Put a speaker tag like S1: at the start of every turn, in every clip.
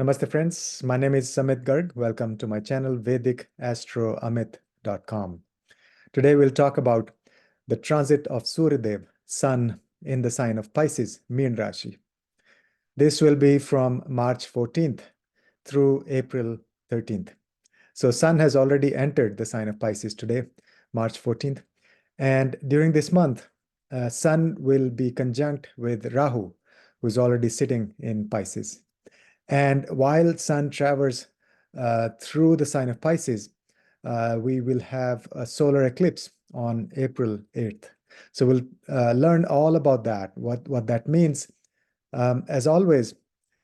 S1: Namaste friends, my name is Samit Garg. Welcome to my channel VedicAstrology.com. Today we'll talk about the transit of Suryadev, Sun in the sign of Pisces, Meen Rashi. This will be from March 14th through April 13th. So Sun has already entered the sign of Pisces today, March 14th. And during this month, Sun will be conjunct with Rahu, who's already sitting in Pisces. And while Sun travels through the sign of Pisces, we will have a solar eclipse on April 8th. So we'll learn all about that, what that means. As always,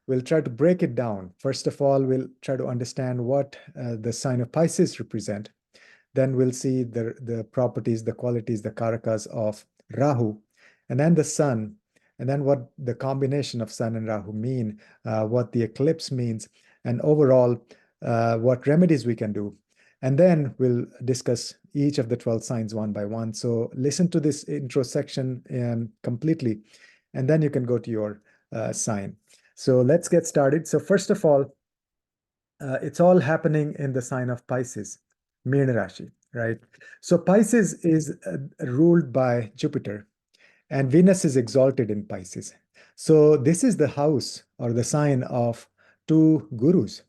S1: we'll try to break it down. First of all, we'll try to understand what the sign of Pisces represent. Then we'll see the properties, the qualities, the karakas of Rahu, and then the Sun, and then what the combination of Sun and Rahu mean, what the eclipse means, and overall, what remedies we can do. And then we'll discuss each of the 12 signs one by one. So listen to this intro section completely, and then you can go to your sign. So let's get started. So first of all, it's all happening in the sign of Pisces, Meena Rashi, right? So Pisces is ruled by Jupiter, and Venus is exalted in Pisces. So this is the house or the sign of two gurus,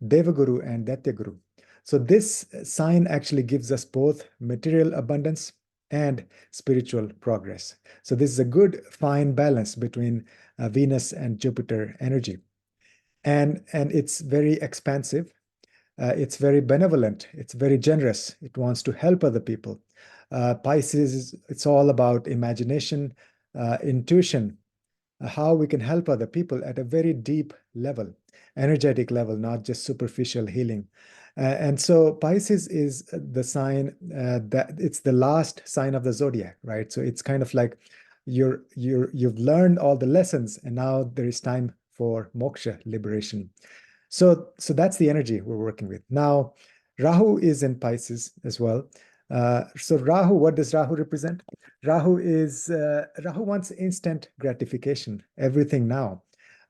S1: Devaguru and Datyaguru. So this sign actually gives us both material abundance and spiritual progress. So this is a good, fine balance between Venus and Jupiter energy. And it's very expansive. It's very benevolent. It's very generous. It wants to help other people. Pisces, it's all about imagination, intuition, how we can help other people at a very deep level, energetic level, not just superficial healing. And so Pisces is the sign that it's the last sign of the zodiac, right? So it's kind of like you've learned all the lessons, and now there is time for moksha, liberation. So that's the energy we're working with. Now, Rahu is in Pisces as well. So Rahu, what does Rahu represent? Rahu wants instant gratification, everything now.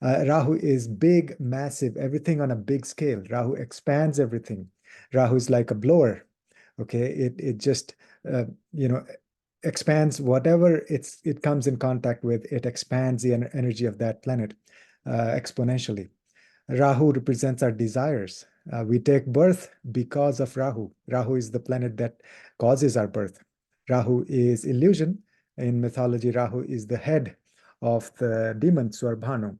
S1: Rahu is big, massive, everything on a big scale. Rahu expands everything. Rahu is like a blower. Okay, it just expands whatever it comes in contact with. It expands the energy of that planet exponentially. Rahu represents our desires. We take birth because of Rahu. Rahu is the planet that causes our birth. Rahu is illusion. In mythology, Rahu is the head of the demon Swarbhanu,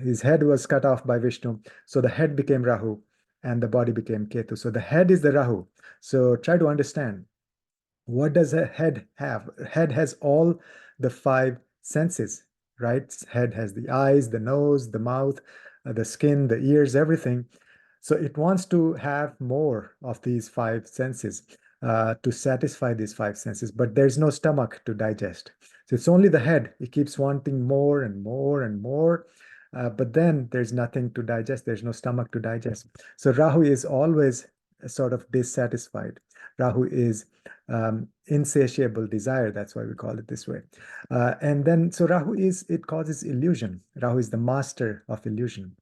S1: his head was cut off by Vishnu. So the head became Rahu and the body became Ketu. So the head is the Rahu. So try to understand, what does a head have? Head has all the five senses, right? Head has the eyes, the nose, the mouth, the skin, the ears, everything. So it wants to have more of these five senses to satisfy these five senses, but there's no stomach to digest. So it's only the head. It keeps wanting more and more and more, but then there's nothing to digest. There's no stomach to digest. So Rahu is always sort of dissatisfied. Rahu is insatiable desire. That's why we call it this way. And then, so it causes illusion. Rahu is the master of illusion.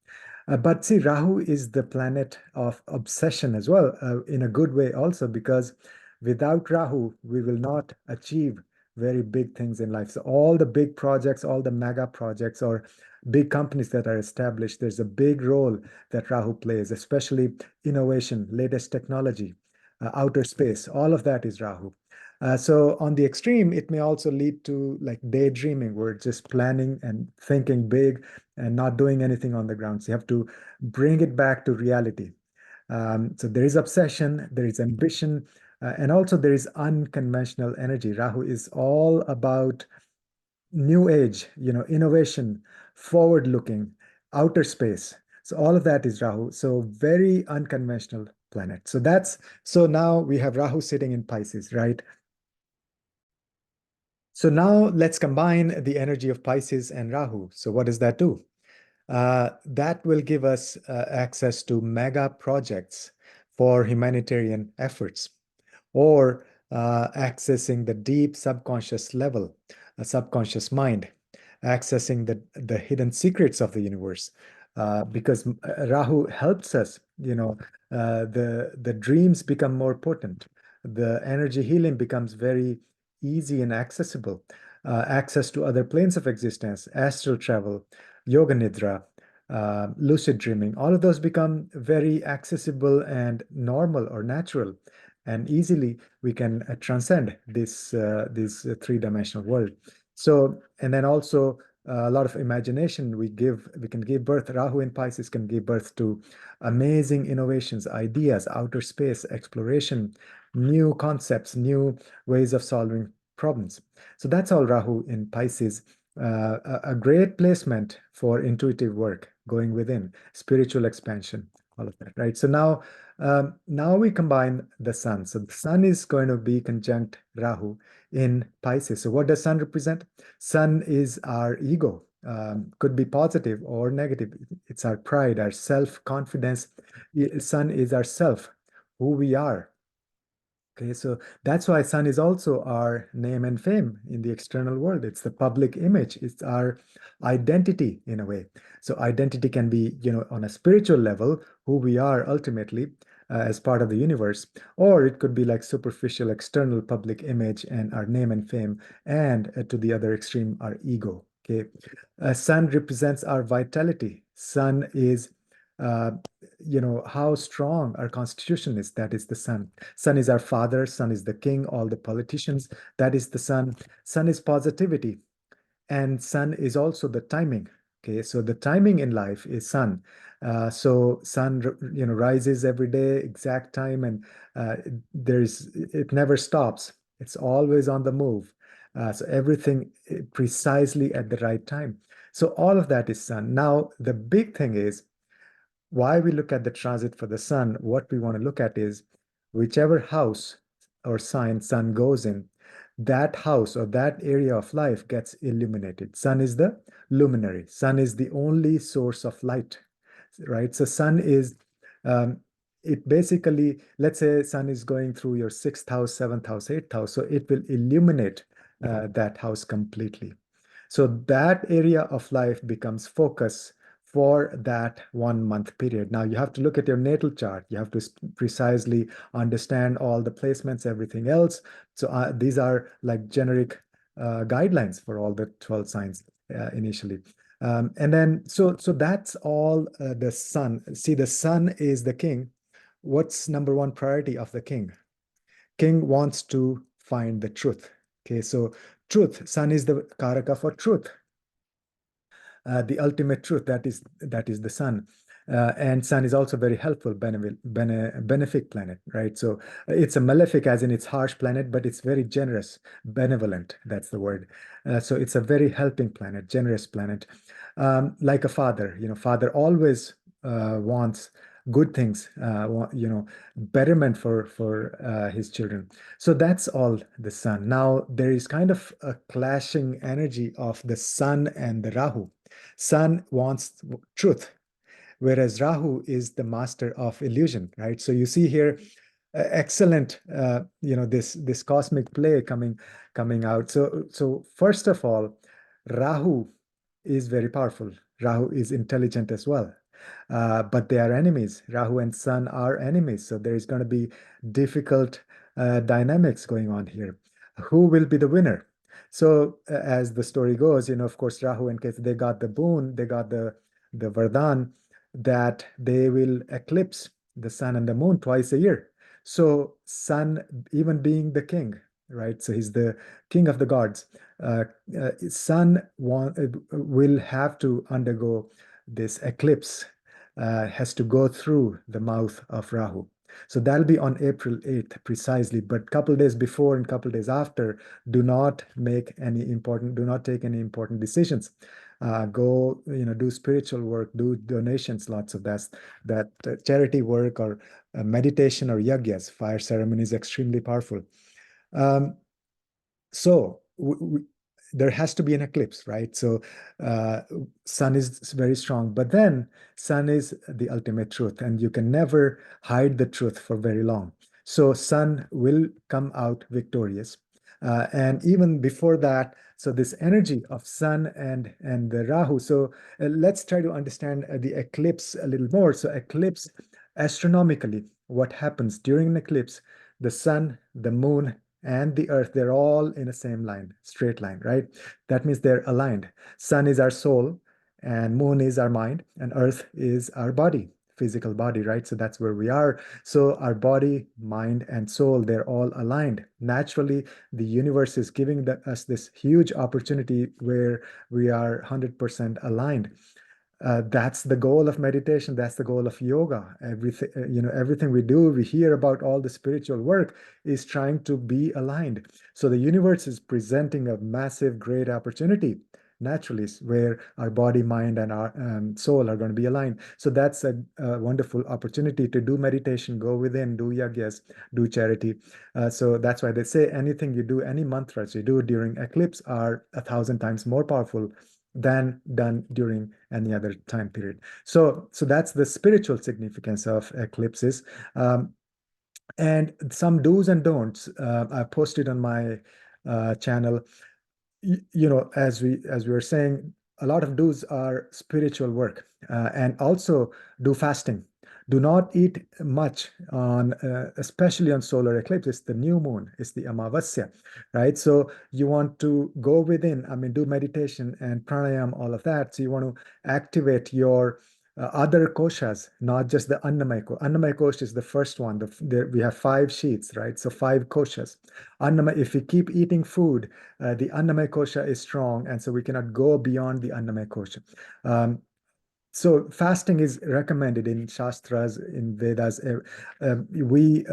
S1: But see, Rahu is the planet of obsession as well, in a good way also, because without Rahu, we will not achieve very big things in life. So all the big projects, all the mega projects or big companies that are established, there's a big role that Rahu plays, especially innovation, latest technology, outer space, all of that is Rahu. So on the extreme, it may also lead to like daydreaming. We're just planning and thinking big and not doing anything on the ground. So you have to bring it back to reality. So there is obsession, there is ambition, and also there is unconventional energy. Rahu is all about new age, innovation, forward looking, outer space. So all of that is Rahu. So very unconventional planet. So now we have Rahu sitting in Pisces, right? So now let's combine the energy of Pisces and Rahu. So what does that do? That will give us access to mega projects for humanitarian efforts, or accessing the deep subconscious level, a subconscious mind, accessing the hidden secrets of the universe, because Rahu helps us, the dreams become more potent. The energy healing becomes very easy and accessible. Access to other planes of existence, astral travel, yoga nidra, lucid dreaming, all of those become very accessible and normal or natural. And easily we can transcend this three-dimensional world. So, and then also a lot of imagination we can give birth. Rahu in Pisces can give birth to amazing innovations, ideas, outer space exploration, new concepts, new ways of solving problems. So that's all Rahu in Pisces. A great placement for intuitive work, going within, spiritual expansion, all of that, right? So now we combine the sun. So the sun is going to be conjunct Rahu in Pisces. So what does sun represent? Sun is our ego. Could be positive or negative. It's our pride, our self-confidence. Sun is our self, who we are. Okay, so that's why sun is also our name and fame in the external world. It's the public image. It's our identity in a way. So identity can be, on a spiritual level, who we are ultimately as part of the universe, or it could be like superficial external public image and our name and fame, and to the other extreme, our ego. Okay, sun represents our vitality. Sun is uh, how strong our constitution is. That is the sun. Sun is our father. Sun is the king. All the politicians. That is the sun. Sun is positivity, and sun is also the timing. Okay, so the timing in life is sun. So sun, rises every day, exact time, and it never stops. It's always on the move. So everything precisely at the right time. So all of that is sun. Now the big thing is why we look at the transit for the sun. What we want to look at is whichever house or sign sun goes in, that house or that area of life gets illuminated. Sun is the luminary. Sun is the only source of light, right? So sun is, um, it basically, let's say sun is going through your sixth house, seventh house, eighth house. So it will illuminate that house completely. So that area of life becomes focus for that 1 month period. Now you have to look at your natal chart. You have to precisely understand all the placements, everything else. So these are like generic guidelines for all the 12 signs initially. And then, so that's all the sun. See, the sun is the king. What's number one priority of the king? King wants to find the truth. Okay, so truth, sun is the karaka for truth, the ultimate truth. That is the sun. And sun is also very helpful, benefic planet, right? So it's a malefic as in it's harsh planet, but it's very generous, benevolent. That's the word. So it's a very helping planet, generous planet. Like a father, father always wants good things, betterment for his children. So that's all the sun. Now there is kind of a clashing energy of the sun and the Rahu. Sun wants truth, whereas Rahu is the master of illusion, right? So you see here, excellent, this cosmic play coming out. So first of all, Rahu is very powerful. Rahu is intelligent as well. But they are enemies. Rahu and Sun are enemies. So there is going to be difficult dynamics going on here. Who will be the winner? So as the story goes, of course, Rahu and Ketu, they got the boon, they got the Vardhan that they will eclipse the sun and the moon twice a year. So Sun, even being the king, right? So he's the king of the gods. Sun will have to undergo this eclipse, has to go through the mouth of Rahu. So that'll be on April 8th precisely, but couple days before and couple days after, do not take any important decisions. Go, do spiritual work, do donations, lots of that charity work or meditation or yagyas, fire ceremony is extremely powerful. Um, so there has to be an eclipse, right? So uh, sun is very strong, but then sun is the ultimate truth, and you can never hide the truth for very long. So sun will come out victorious. And even before that, so this energy of sun and the Rahu. So let's try to understand the eclipse a little more. So eclipse, astronomically, what happens during an eclipse, the sun, the moon, and the earth, they're all in a same line, straight line, right? That means they're aligned. Sun is our soul, and moon is our mind, and earth is our body, physical body, right? So that's where we are. So our body, mind, and soul, they're all aligned. Naturally, the universe is giving us this huge opportunity where we are 100% aligned. That's the goal of meditation. That's the goal of yoga. Everything, everything we do, we hear about all the spiritual work is trying to be aligned. So the universe is presenting a massive, great opportunity naturally where our body, mind, and our soul are going to be aligned. So that's a wonderful opportunity to do meditation, go within, do yagyas, do charity. So that's why they say anything you do, any mantras you do during eclipse are 1,000 times more powerful than done during any other time period. So that's the spiritual significance of eclipses. Um, and some do's and don'ts I posted on my channel. As we were saying, a lot of do's are spiritual work, and also do fasting. Do not eat much on, especially on solar eclipse. It's the new moon. It's the Amavasya, right? So you want to go within. I mean, do meditation and pranayam, all of that. So you want to activate your other koshas, not just the Annamaya kosha. Annamaya kosha is the first one. We have five sheets, right? So five koshas. Annamaya, if we keep eating food, the Annamaya kosha is strong, and so we cannot go beyond the Annamaya kosha. So fasting is recommended in Shastras, in Vedas. We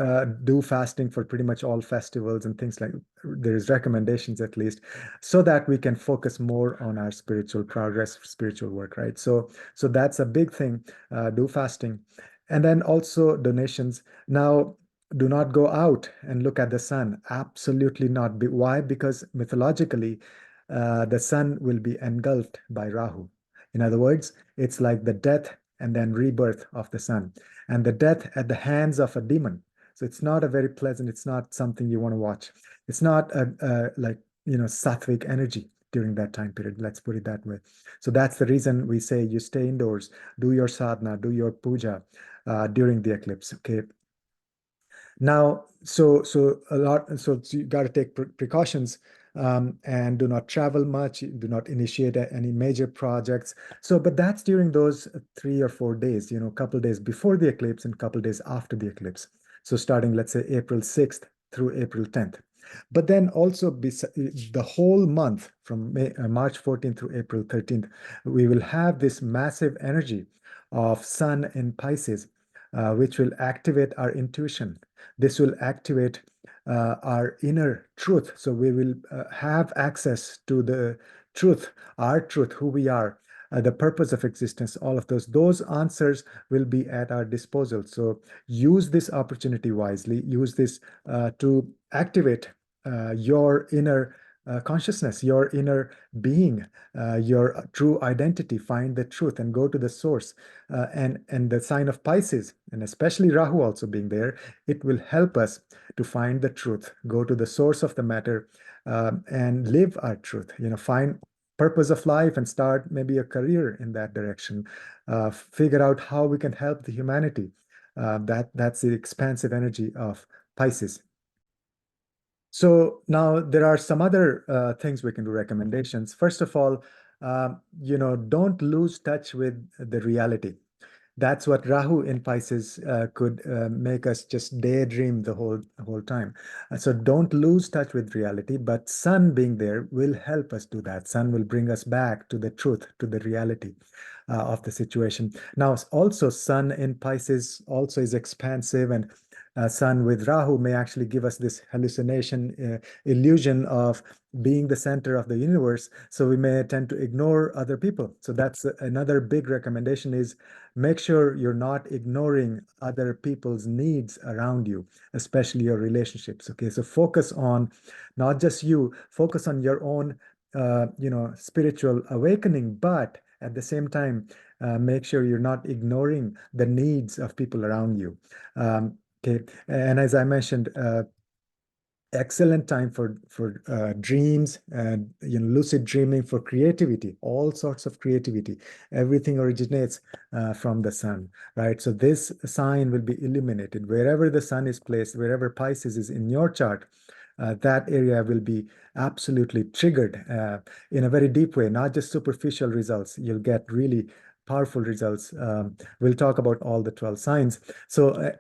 S1: do fasting for pretty much all festivals and things like. There's recommendations at least, so that we can focus more on our spiritual progress, spiritual work, right? So that's a big thing. Do fasting, and then also donations. Now, do not go out and look at the sun. Absolutely not. Why? Because mythologically, the sun will be engulfed by Rahu. In other words, it's like the death and then rebirth of the sun, and the death at the hands of a demon. So it's not a very pleasant, it's not something you want to watch. It's not like, sattvic energy during that time period. Let's put it that way. So that's the reason we say you stay indoors, do your sadhana, do your puja during the eclipse. Okay. Now, so you got to take precautions, and do not travel much, do not initiate any major projects. So, but that's during those 3 or 4 days, a couple days before the eclipse and a couple days after the eclipse. So starting, let's say, April 6th through April 10th. But then also the whole month from March 14th through April 13th, we will have this massive energy of Sun in Pisces, which will activate our intuition. This will activate our inner truth. So we will have access to the truth, our truth, who we are, the purpose of existence, all of those answers will be at our disposal. So use this opportunity wisely. Use this to activate your inner consciousness, your inner being, your true identity. Find the truth and go to the source. And the sign of Pisces, and especially Rahu also being there, it will help us to find the truth, go to the source of the matter, and live our truth. Find purpose of life and start maybe a career in that direction. Figure out how we can help the humanity. That's the expansive energy of Pisces. So now there are some other things we can do, recommendations. First of all, don't lose touch with the reality. That's what Rahu in Pisces could make us just daydream the whole time. So don't lose touch with reality, but Sun being there will help us do that. Sun will bring us back to the truth, to the reality of the situation. Now, also Sun in Pisces also is expansive, and Sun with Rahu may actually give us this hallucination, illusion of being the center of the universe. So we may tend to ignore other people. So that's another big recommendation is make sure you're not ignoring other people's needs around you, especially your relationships. Okay, so focus on not just you, focus on your own, spiritual awakening, but at the same time, make sure you're not ignoring the needs of people around you. Okay, and as I mentioned, Excellent time for dreams and lucid dreaming, for creativity, all sorts of creativity. Everything originates from the sun, right? So this sign will be illuminated wherever the sun is placed, wherever Pisces is in your chart. That area will be absolutely triggered in a very deep way, not just superficial results. You'll get really powerful results. We'll talk about all the 12 signs. So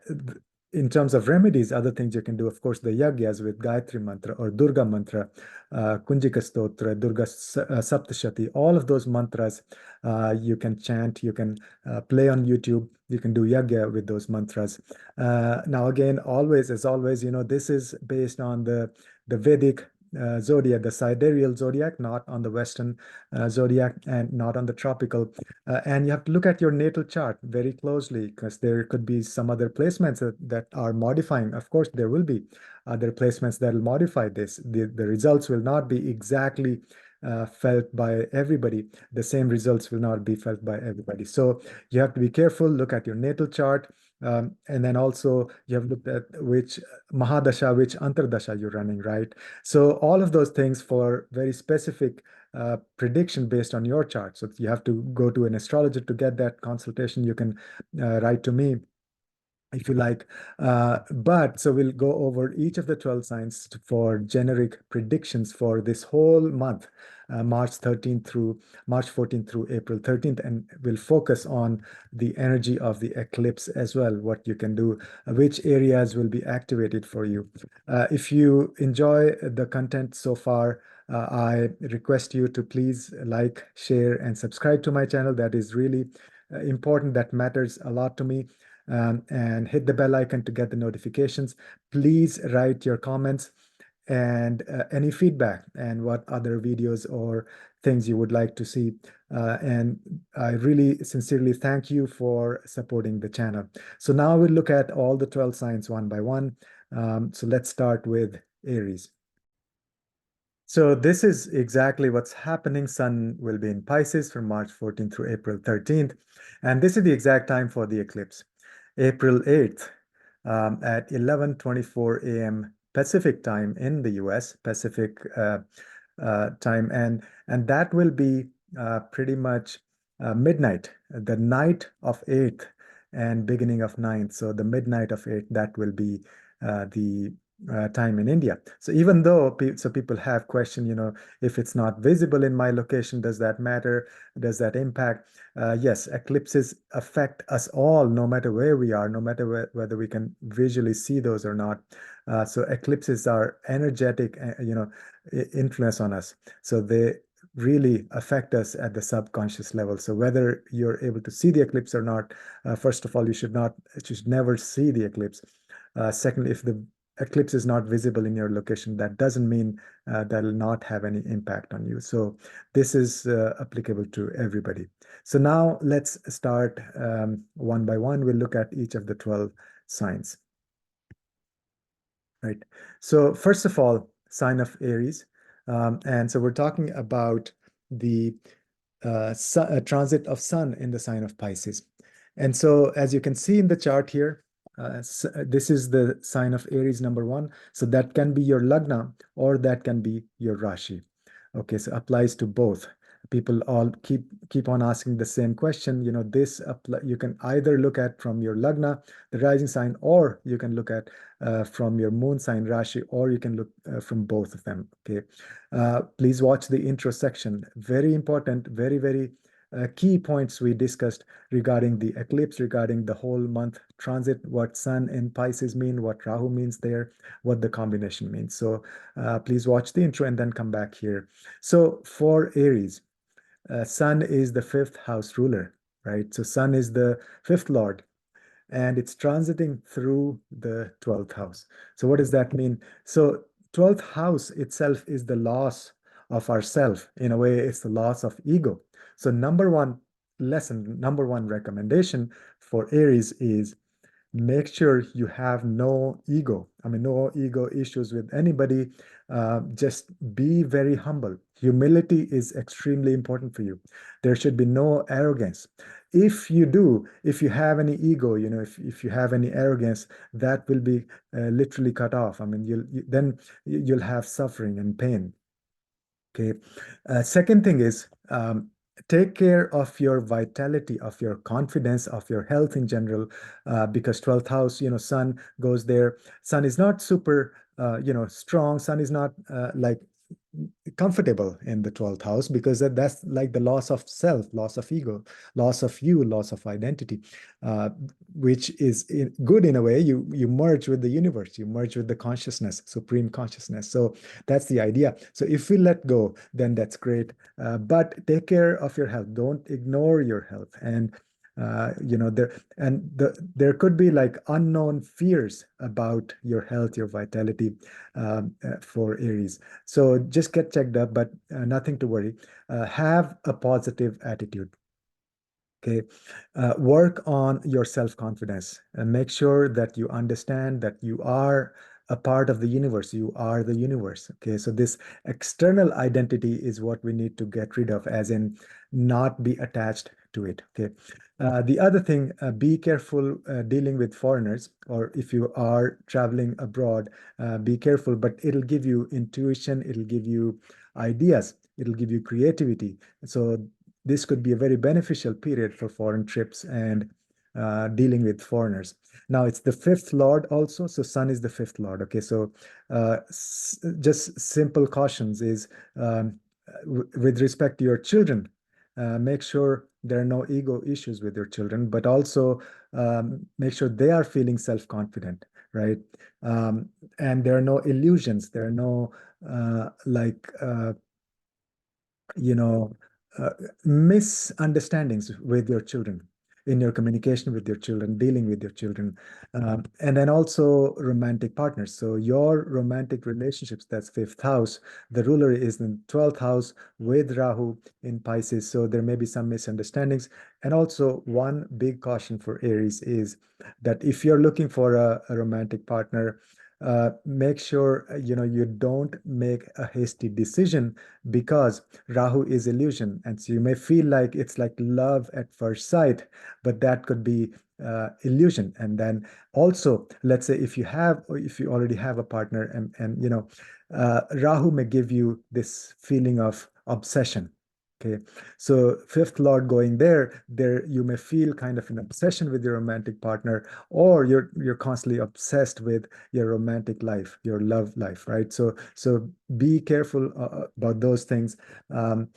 S1: in terms of remedies, other things you can do, of course, the yagyas with Gayatri mantra or Durga mantra, Kunjika stotra, Durga Saptashati, all of those mantras you can chant, you can play on YouTube, you can do yagya with those mantras. Now, again, always, as always, this is based on the Vedic zodiac, the sidereal zodiac, not on the Western zodiac and not on the tropical. And you have to look at your natal chart very closely, because there could be some other placements that are modifying. Of course, there will be other placements that will modify this. The results will not be exactly felt by everybody. The same results will not be felt by everybody. So you have to be careful, look at your natal chart. And then also you have looked at which Mahadasha, which Antardasha you're running, right? So all of those things for very specific prediction based on your chart. So you have to go to an astrologer to get that consultation. You can write to me if you like. But so we'll go over each of the 12 signs for generic predictions for this whole month, March 13th through March 14th through April 13th. And we'll focus on the energy of the eclipse as well, what you can do, which areas will be activated for you. If you enjoy the content so far, I request you to please like, share, and subscribe to my channel. That is really important. That matters a lot to me. And hit the bell icon to get the notifications. Please write your comments and any feedback and what other videos or things you would like to see. And I really sincerely thank you for supporting the channel. So now we'll look at all the 12 signs one by one. So let's start with Aries. So this is exactly what's happening. Sun will be in Pisces from March 14th through April 13th. And this is the exact time for the eclipse. April 8th at 11:24 a.m. Pacific time in the US, Pacific time. And that will be pretty much midnight, the night of 8th and beginning of 9th. So the midnight of 8th, that will be the time in India. So even though people have questioned, if it's not visible in my location, does that matter? Does that impact? Yes, eclipses affect us all, no matter where we are, no matter whether we can visually see those or not. So eclipses are energetic, influence on us. So they really affect us at the subconscious level. So whether you're able to see the eclipse or not, first of all, you should never see the eclipse. Secondly, if the eclipse is not visible in your location, that doesn't mean that will not have any impact on you. So this is applicable to everybody. So now let's start one by one. We'll look at each of the 12 signs. Right. So first of all, sign of Aries. And so we're talking about the transit of Sun in the sign of Pisces. And so as you can see in the chart here, this is the sign of Aries number 1. So that can be your Lagna or that can be your Rashi. Okay, so applies to both. People all keep on asking the same question. This you can either look at from your Lagna, the rising sign, or you can look at from your moon sign Rashi, or you can look from both of them. Okay, please watch the intro section. Very important, very, very key points we discussed regarding the eclipse, regarding the whole month transit, what Sun in Pisces mean, what Rahu means there, what the combination means. So please watch the intro and then come back here. So for Aries, Sun is the 5th house ruler, right? So Sun is the 5th lord, and it's transiting through the 12th house. So what does that mean? So 12th house itself is the loss of ourself. In a way, it's the loss of ego. So number one lesson, number one recommendation for Aries is make sure you have no ego. I mean, no ego issues with anybody. Just be very humble. Humility is extremely important for you. There should be no arrogance. if you do, if you have any ego, if you have any arrogance, that will be literally cut off. I mean, then you'll have suffering and pain. Okay. Second thing is, take care of your vitality, of your confidence, of your health in general, because 12th house, sun goes there. Sun is not super, strong. Sun is not like comfortable in the 12th house, because that's like the loss of self, loss of ego, loss of you, loss of identity, uh, which is good in a way. You merge with the universe, you merge with the consciousness, supreme consciousness. So that's the idea. So if we let go, then that's great. But take care of your health. Don't ignore your health. And there could be like unknown fears about your health, your vitality, for Aries. So just get checked up, but nothing to worry. Have a positive attitude. Okay. Work on your self-confidence and make sure that you understand that you are a part of the universe. You are the universe. Okay. So this external identity is what we need to get rid of, as in not be attached to it. Okay. The other thing, be careful dealing with foreigners, or if you are traveling abroad, be careful, but it'll give you intuition, it'll give you ideas, it'll give you creativity. So this could be a very beneficial period for foreign trips and dealing with foreigners. Now it's the fifth lord also, so Sun is the fifth lord. Okay, so just simple cautions is, with respect to your children, make sure there are no ego issues with your children, but also make sure they are feeling self-confident, right? Um, and there are no illusions, there are no like you know, uh, misunderstandings with your children, in your communication with your children, dealing with your children. And then also romantic partners. So your romantic relationships, that's fifth house. The ruler is in 12th house with Rahu in Pisces. So there may be some misunderstandings. And also one big caution for Aries is that if you're looking for a romantic partner, make sure you don't make a hasty decision, because Rahu is illusion. And so you may feel like it's like love at first sight, but that could be illusion. And then also, let's say if you have, or if you already have a partner, and Rahu may give you this feeling of obsession. Okay, so fifth lord going there you may feel kind of an obsession with your romantic partner, or you're constantly obsessed with your romantic life, your love life, right? So be careful about those things. Um,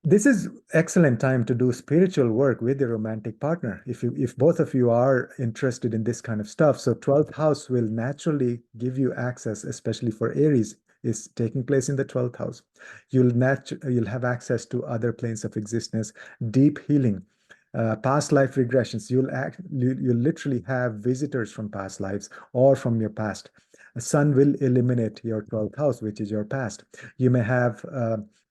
S1: this is excellent time to do spiritual work with your romantic partner, if both of you are interested in this kind of stuff. So 12th house will naturally give you access, especially for Aries, is taking place in the 12th house. You'll have access to other planes of existence, deep healing, past life regressions. You'll literally have visitors from past lives or from your past. The sun will eliminate your 12th house, which is your past. You may have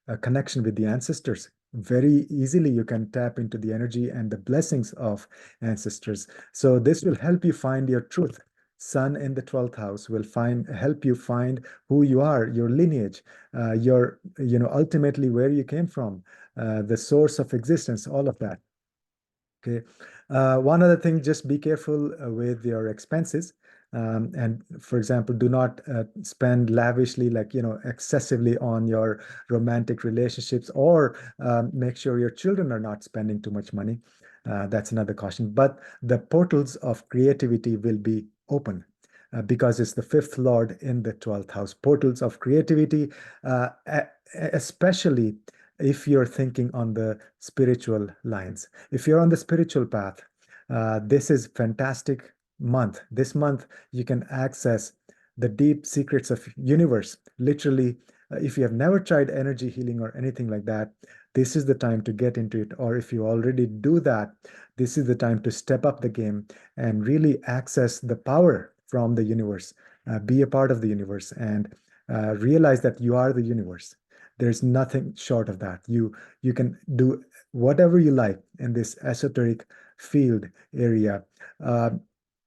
S1: a connection with the ancestors. Very easily, you can tap into the energy and the blessings of ancestors. So this will help you find your truth. Sun in the 12th house will help you find who you are, your lineage, ultimately where you came from, the source of existence, all of that. Okay. One other thing, just be careful with your expenses. And for example, do not spend lavishly, like, excessively on your romantic relationships, or make sure your children are not spending too much money. That's another caution. But the portals of creativity will be open. Because it's the fifth lord in the 12th house. Portals of creativity, especially if you're thinking on the spiritual lines. If you're on the spiritual path, this is fantastic month. This month you can access the deep secrets of universe. Literally, if you have never tried energy healing or anything like that, this is the time to get into it. Or if you already do that, this is the time to step up the game and really access the power from the universe. Be a part of the universe, and realize that you are the universe. There's nothing short of that. You can do whatever you like in this esoteric field area. Uh,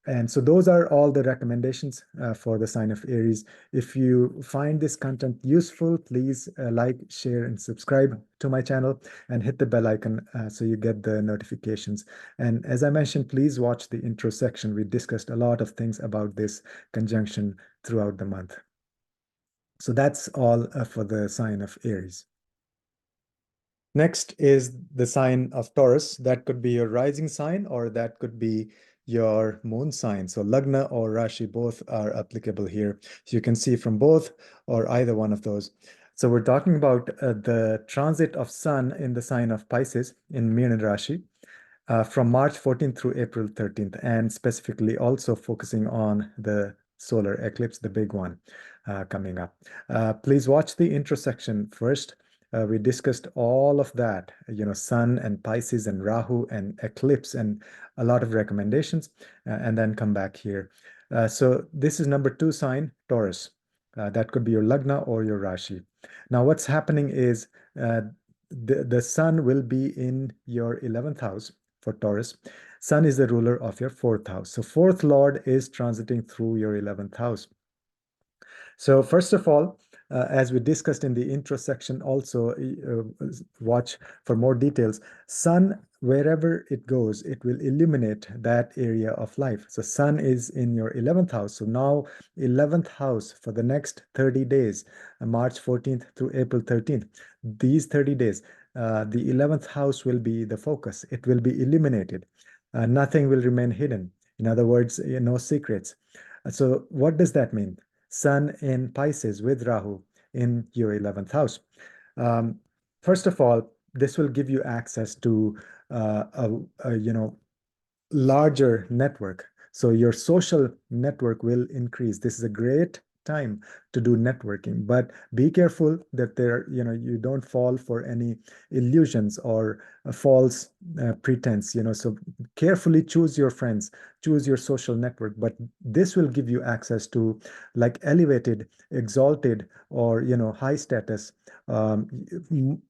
S1: And so those are all the recommendations for the sign of Aries. If you find this content useful, please like, share, and subscribe to my channel and hit the bell icon so you get the notifications. And as I mentioned, please watch the intro section. We discussed a lot of things about this conjunction throughout the month. So that's all for the sign of Aries. Next is the sign of Taurus. That could be your rising sign, or that could be your moon sign. So Lagna or Rashi, both are applicable here. So you can see from both or either one of those. So we're talking about the transit of Sun in the sign of Pisces in Meena Rashi from March 14th through April 13th, and specifically also focusing on the solar eclipse, the big one coming up. Please watch the intro section first. We discussed all of that, Sun and Pisces and Rahu and eclipse and a lot of recommendations, and then come back here. So this is number 2 sign, Taurus. That could be your Lagna or your Rashi. Now, what's happening is the Sun will be in your 11th house for Taurus. Sun is the ruler of your 4th house. So 4th Lord is transiting through your 11th house. So first of all, as we discussed in the intro section, also watch for more details. Sun, wherever it goes, it will illuminate that area of life. So Sun is in your 11th house. So now 11th house for the next 30 days, March 14th through April 13th. These 30 days, the 11th house will be the focus. It will be illuminated. Nothing will remain hidden. In other words, no secrets. So what does that mean? Sun in Pisces with Rahu in your 11th house. First of all, this will give you access to a larger network. So your social network will increase. This is a great time to do networking, but be careful that you don't fall for any illusions or a false pretense, so carefully choose your friends, choose your social network, but this will give you access to like elevated, exalted, or high status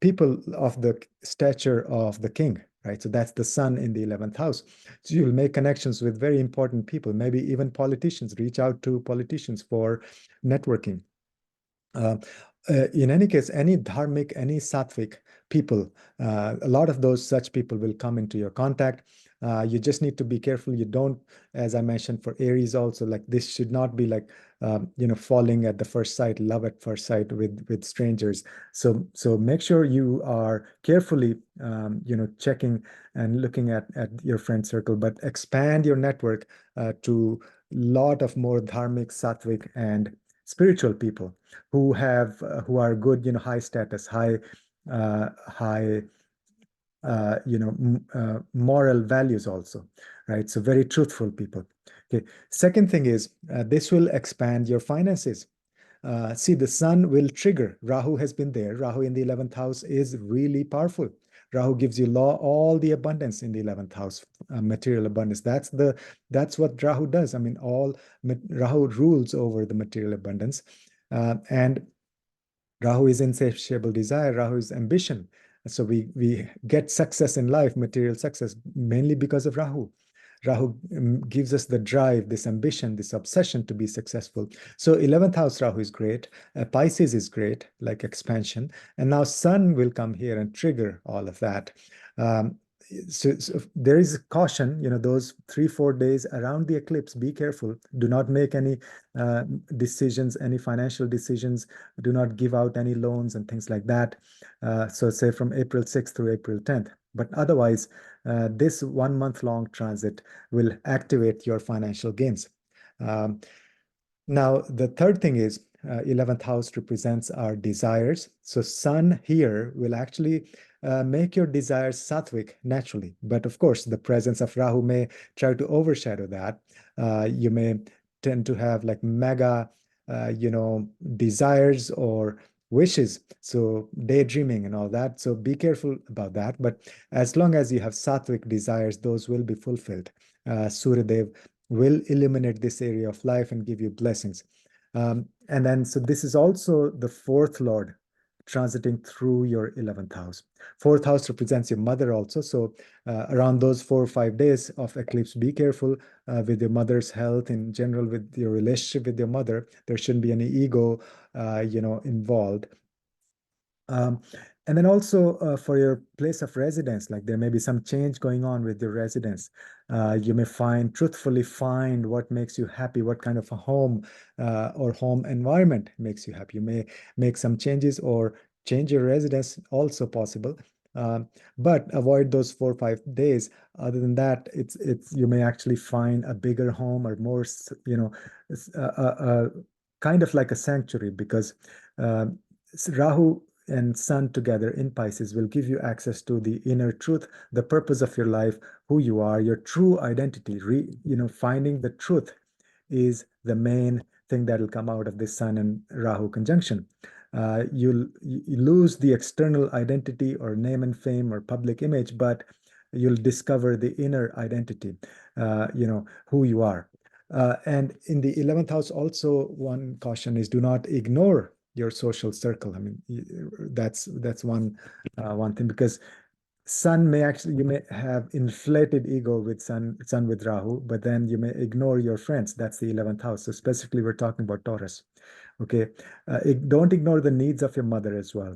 S1: people of the stature of the king, right? So that's the Sun in the 11th house. So you'll make connections with very important people, maybe even politicians. Reach out to politicians for networking. In any case, any dharmic, any sattvic people, a lot of those such people will come into your contact. You just need to be careful. You don't, as I mentioned for Aries also, like this should not be like, falling at the first sight, love at first sight with strangers. So make sure you are carefully, checking and looking at your friend circle, but expand your network to a lot of more dharmic, sattvic, and spiritual people who are good, high status, high moral values also, right? So very truthful people. Okay. Second thing is this will expand your finances. See, the Sun will trigger. Rahu has been there. Rahu in the 11th house is really powerful. Rahu gives you all the abundance in the 11th house, material abundance. That's what Rahu does. I mean, Rahu rules over the material abundance, and Rahu is insatiable desire. Rahu is ambition. So we get success in life, material success, mainly because of Rahu. Rahu gives us the drive, this ambition, this obsession to be successful. So 11th house Rahu is great. Pisces is great, like expansion. And now Sun will come here and trigger all of that. So there is caution, those 3-4 days around the eclipse, be careful. Do not make any decisions, any financial decisions. Do not give out any loans and things like that. So say from April 6th through April 10th. But otherwise, this 1 month long transit will activate your financial gains. Now, the third thing is 11th house represents our desires. So Sun here will actually make your desires sattvic naturally. But of course, the presence of Rahu may try to overshadow that. You may tend to have like mega, desires or wishes. So daydreaming and all that. So be careful about that. But as long as you have sattvic desires, those will be fulfilled. Suryadev will illuminate this area of life and give you blessings. And then, so this is also the 4th Lord transiting through your 11th house. Fourth house represents your mother also. So around those 4 or 5 days of eclipse, be careful with your mother's health in general, with your relationship with your mother. There shouldn't be any ego, involved. Um, and then also for your place of residence, like there may be some change going on with your residence. You may truthfully find what makes you happy, what kind of a home or home environment makes you happy. You may make some changes or change your residence, also possible. But avoid those 4 or 5 days. Other than that, it's you may actually find a bigger home or more, kind of like a sanctuary, because um, Rahu and Sun together in Pisces will give you access to the inner truth, the purpose of your life, who you are, your true identity. Finding the truth is the main thing that will come out of this Sun and Rahu conjunction. You lose the external identity or name and fame or public image, but you'll discover the inner identity, who you are. And in the 11th house, also one caution is do not ignore your social circle. I mean, that's one thing, because you may have inflated ego with Sun with Rahu, but then you may ignore your friends. That's the 11th house. So specifically, we're talking about Taurus. Okay, don't ignore the needs of your mother as well.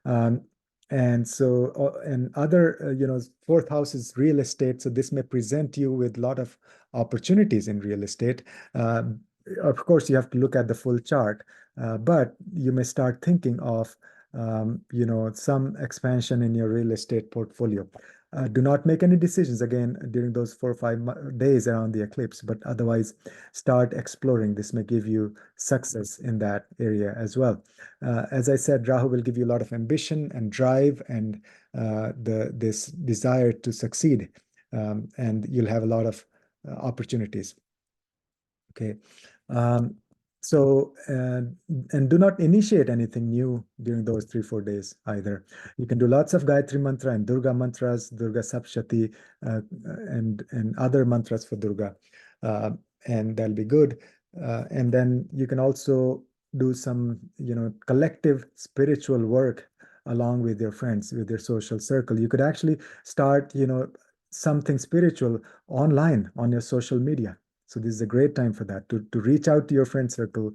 S1: Um, and so, and other, fourth house is real estate. So this may present you with a lot of opportunities in real estate. Of course, you have to look at the full chart, but you may start thinking of, some expansion in your real estate portfolio. Do not make any decisions again during those 4 or 5 days around the eclipse, but otherwise start exploring. This may give you success in that area as well. As I said, Rahu will give you a lot of ambition and drive and this desire to succeed, and you'll have a lot of opportunities. Okay. Um, and do not initiate anything new during those 3 or 4 days either. You can do lots of Gayatri mantra and Durga mantras, Durga Sapshati, and other mantras for Durga, uh, and that'll be good. And then you can also do some, collective spiritual work along with your friends, with your social circle. You could actually start, something spiritual online on your social media. So this is a great time for that, to reach out to your friend circle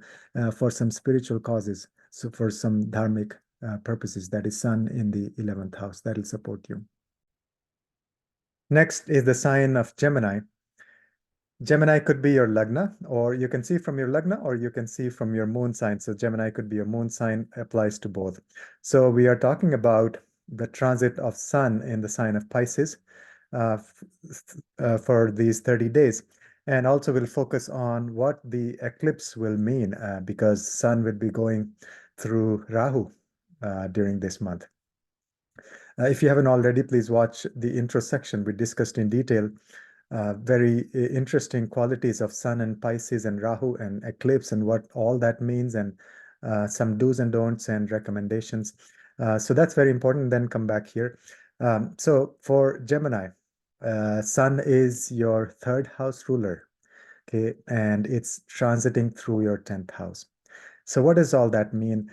S1: for some spiritual causes. So for some dharmic purposes, that is Sun in the 11th house, that will support you. Next is the sign of Gemini. Gemini could be your Lagna, or you can see from your Lagna, or you can see from your moon sign. So Gemini could be your moon sign, applies to both. So we are talking about the transit of Sun in the sign of Pisces for these 30 days. And also we'll focus on what the eclipse will mean because Sun will be going through Rahu during this month. If you haven't already, please watch the intro section. We discussed in detail very interesting qualities of Sun and Pisces and Rahu and eclipse and what all that means, and some do's and don'ts and recommendations. So that's very important. Then come back here. So for Gemini, Sun is your third house ruler, okay, and it's transiting through your 10th house. So what does all that mean?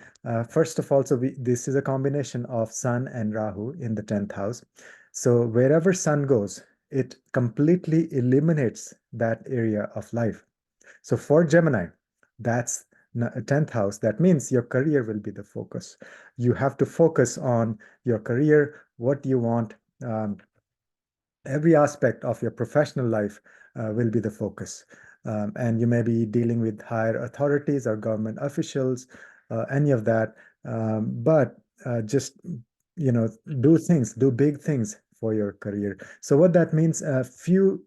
S1: First of all, this is a combination of Sun and Rahu in the 10th house. So wherever Sun goes, it completely eliminates that area of life. So for Gemini, that's 10th house. That means your career will be the focus. You have to focus on your career, what you want. Every aspect of your professional life will be the focus. And you may be dealing with higher authorities or government officials, any of that. But just, do big things for your career. So what that means, few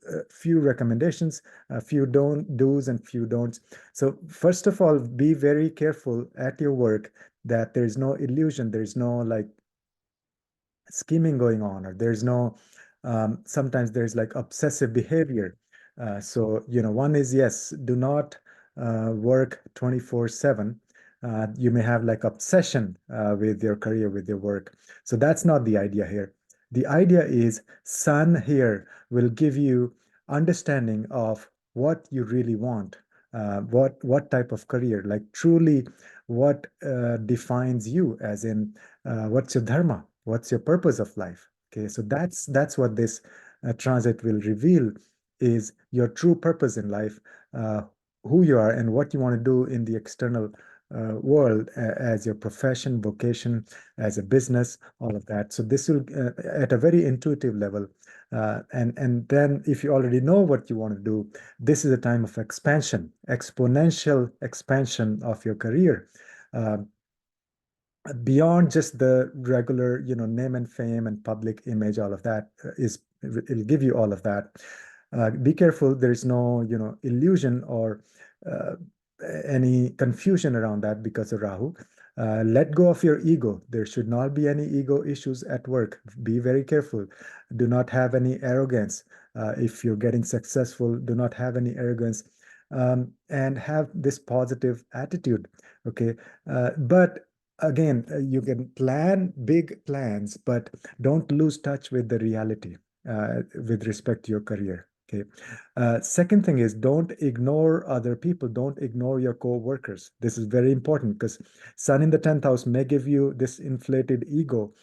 S1: recommendations, a few do's and few don'ts. So first of all, be very careful at your work that there's no illusion, there's no like scheming going on, or there's no sometimes there's like obsessive behavior. So one is, yes, do not work 24/7. You may have like obsession with your career, with your work. So that's not the idea here. The idea is Sun here will give you understanding of what you really want, what type of career, like truly what defines you, as in what's your dharma, what's your purpose of life. Okay, so that's what this transit will reveal, is your true purpose in life, uh, who you are and what you want to do in the external world, as your profession, vocation, as a business, all of that. So this will, at a very intuitive level, and then if you already know what you want to do, this is a time of expansion, exponential expansion of your career. Uh, Beyond just the regular, name and fame and public image, all of that it'll give you all of that. Be careful, there is no, illusion or uh, any confusion around that because of Rahu. Let go of your ego. There should not be any ego issues at work. Be very careful. Do not have any arrogance. If you're getting successful, do not have any arrogance, and have this positive attitude. Okay. But again, you can plan big plans, but don't lose touch with the reality with respect to your career. Okay. Second thing is, don't ignore other people. Don't ignore your co-workers. This is very important because Sun in the 10th house may give you this inflated ego,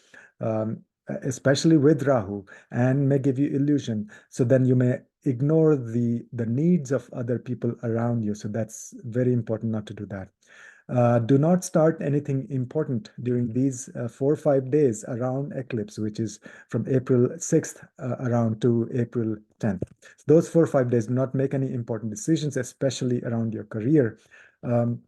S1: especially with Rahu, and may give you illusion. So then you may ignore the needs of other people around you. So that's very important not to do that. Do not start anything important during these 4 or 5 days around eclipse, which is from April 6th around to April 10th. Those 4 or 5 days, do not make any important decisions, especially around your career. Um,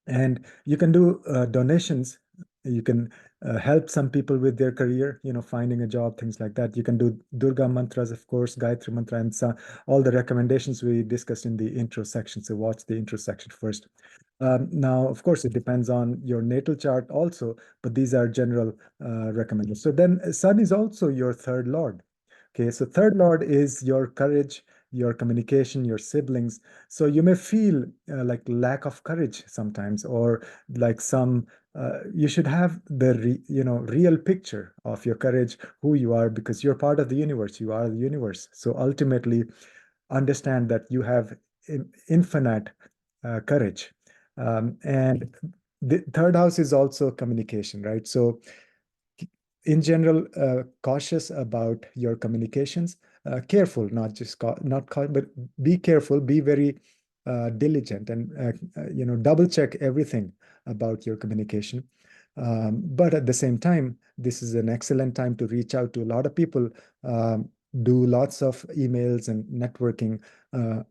S1: and you can do donations. You can help some people with their career, finding a job, things like that. You can do Durga mantras, of course, Gayatri mantra, and all the recommendations we discussed in the intro section. So watch the intro section first. Now, of course, it depends on your natal chart also, but these are general recommendations. So then Sun is also your third lord. Okay, so third lord is your courage, your communication, your siblings. So you may feel like lack of courage sometimes, or like you should have the real picture of your courage, who you are, because you're part of the universe. You are the universe. So ultimately, understand that you have infinite courage. And the third house is also communication, right? So in general, cautious about your communications, careful, not just not but be careful, be very diligent, and double check everything about your communication. But at the same time, this is an excellent time to reach out to a lot of people, do lots of emails and networking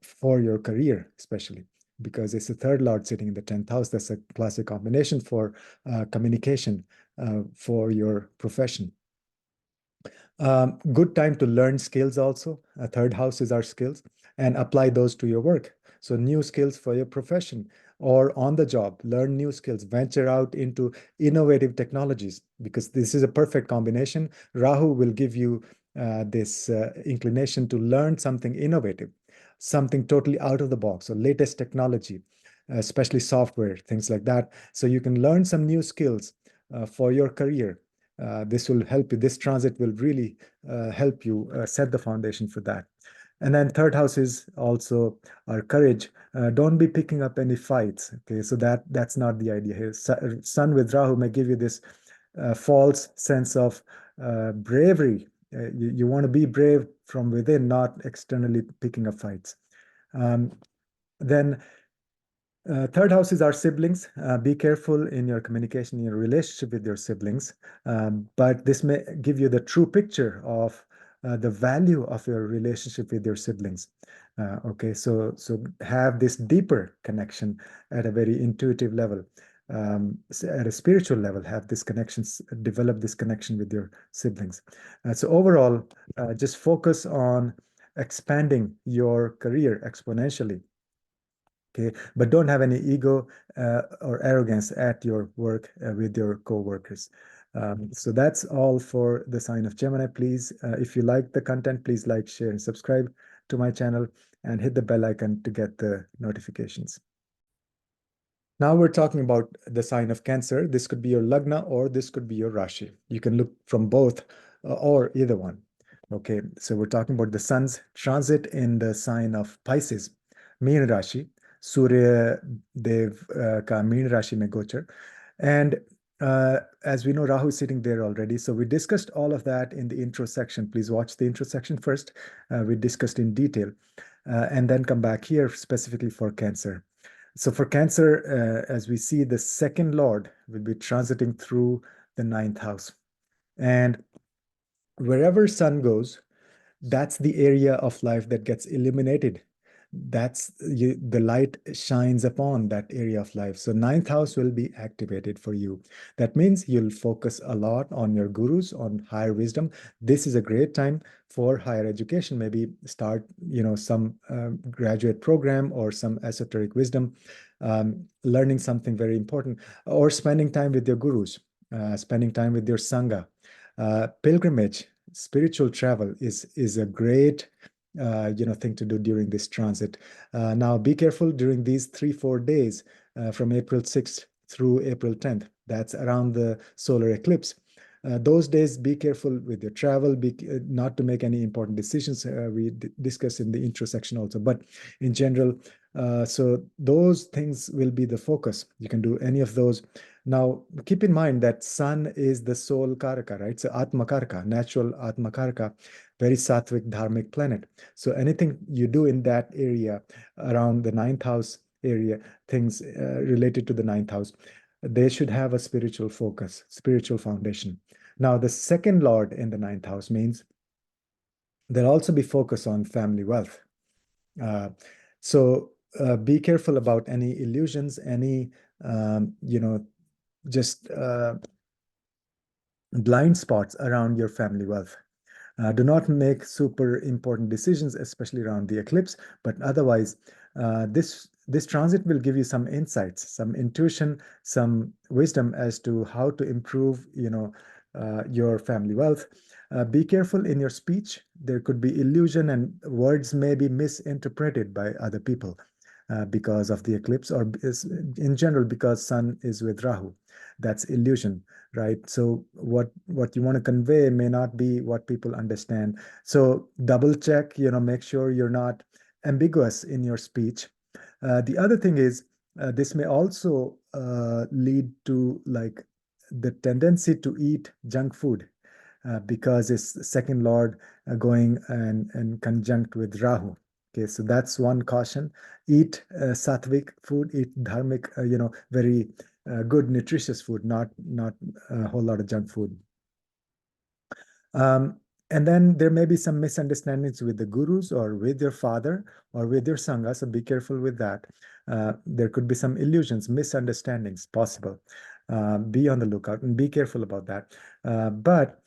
S1: for your career, especially because it's the third lord sitting in the 10th house. That's a classic combination for communication for your profession. Good time to learn skills also. Third house is our skills, and apply those to your work. So new skills for your profession or on the job, learn new skills, venture out into innovative technologies, because this is a perfect combination. Rahu will give you this inclination to learn something innovative, something totally out of the box, or latest technology, especially software, things like that. So you can learn some new skills for your career. This will help you. This transit will really help you set the foundation for that. And then third house is also our courage. Don't be picking up any fights. Okay, so that's not the idea here. Sun with Rahu may give you this false sense of bravery. You want to be brave from within, not externally picking up fights. Then third house is our siblings. Be careful in your communication, in your relationship with your siblings. But this may give you the true picture of the value of your relationship with your siblings. Okay, so have this deeper connection at a very intuitive level. At a spiritual level, have this connections, develop this connection with your siblings. So overall, just focus on expanding your career exponentially. Okay, but don't have any ego or arrogance at your work with your co-workers. So that's all for the sign of Gemini. Please, if you like the content, please like, share, and subscribe to my channel, and hit the bell icon to get the notifications. Now we're talking about the sign of Cancer. This could be your Lagna or this could be your Rashi. You can look from both or either one. Okay, so we're talking about the sun's transit in the sign of Pisces, Meena Rashi. सूर्य देव का mean राशि में गोचर. And as we know, Rahu is sitting there already. So we discussed all of that in the intro section. Please watch the intro section first. We discussed in detail, and then come back here specifically for Cancer. So for Cancer, as we see, the second lord will be transiting through the ninth house. And wherever sun goes, that's the area of life that gets illuminated. That's the light shines upon that area of life. So ninth house will be activated for you. That means you'll focus a lot on your gurus, on higher wisdom. This is a great time for higher education. Maybe start, some graduate program or some esoteric wisdom, learning something very important, or spending time with your gurus, spending time with your sangha. Pilgrimage, spiritual travel is a great thing to do during this transit. Now, be careful during these 3-4 days from April 6th through April 10th. That's around the solar eclipse. Those days, be careful with your travel, not to make any important decisions. We discussed in the intro section also, but in general, so those things will be the focus. You can do any of those. Now, keep in mind that sun is the soul karaka, right? So Atma Karaka, natural Atma Karaka, very sattvic, dharmic planet. So anything you do in that area around the ninth house area, things related to the ninth house, they should have a spiritual focus, spiritual foundation. Now, the second lord in the ninth house means there'll also be focus on family wealth. So be careful about any illusions, any, just blind spots around your family wealth. Do not make super important decisions, especially around the eclipse, but otherwise, this transit will give you some insights, some intuition, some wisdom as to how to improve, your family wealth. Be careful in your speech. There could be illusion, and words may be misinterpreted by other people because of the eclipse, or in general because sun is with Rahu. That's illusion, right? So what you want to convey may not be what people understand. So double check, make sure you're not ambiguous in your speech. The other thing is, this may also lead to like the tendency to eat junk food because it's second lord going and conjunct with Rahu. Okay, so that's one caution. Eat sattvic food, eat dharmic, very good nutritious food, not a whole lot of junk food. And then there may be some misunderstandings with the gurus or with your father or with your sangha, so be careful with that. There could be some illusions, misunderstandings possible. Be on the lookout and be careful about that. But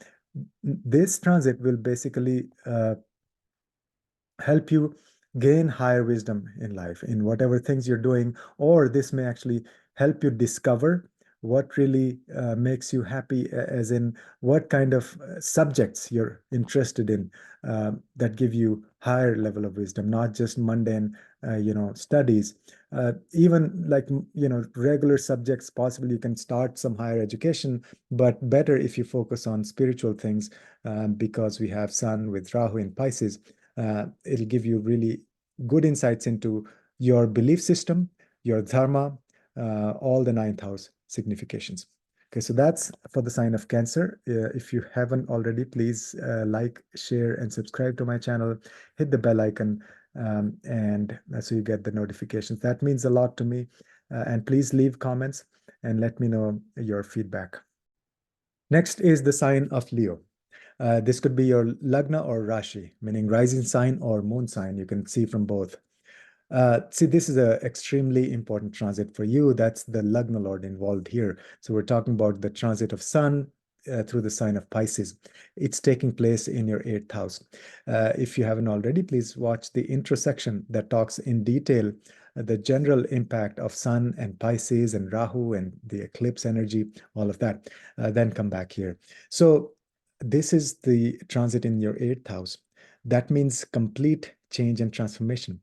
S1: this transit will basically help you gain higher wisdom in life, in whatever things you're doing, or this may actually help you discover what really makes you happy, as in what kind of subjects you're interested in that give you higher level of wisdom, not just mundane, studies. Even like, regular subjects, possibly you can start some higher education, but better if you focus on spiritual things because we have Sun with Rahu in Pisces. It'll give you really good insights into your belief system, your dharma, all the ninth house significations. Okay, so that's for the sign of Cancer. If you haven't already, please like, share, and subscribe to my channel. Hit the bell icon, and so you get the notifications. That means a lot to me. And please leave comments and let me know your feedback. Next is the sign of Leo. This could be your Lagna or Rashi, meaning rising sign or moon sign. You can see from both. See, this is an extremely important transit for you. That's the Lagna Lord involved here. So we're talking about the transit of Sun through the sign of Pisces. It's taking place in your 8th house. If you haven't already, please watch the intro section that talks in detail the general impact of Sun and Pisces and Rahu and the eclipse energy, all of that. Then come back here. So this is the transit in your 8th house. That means complete change and transformation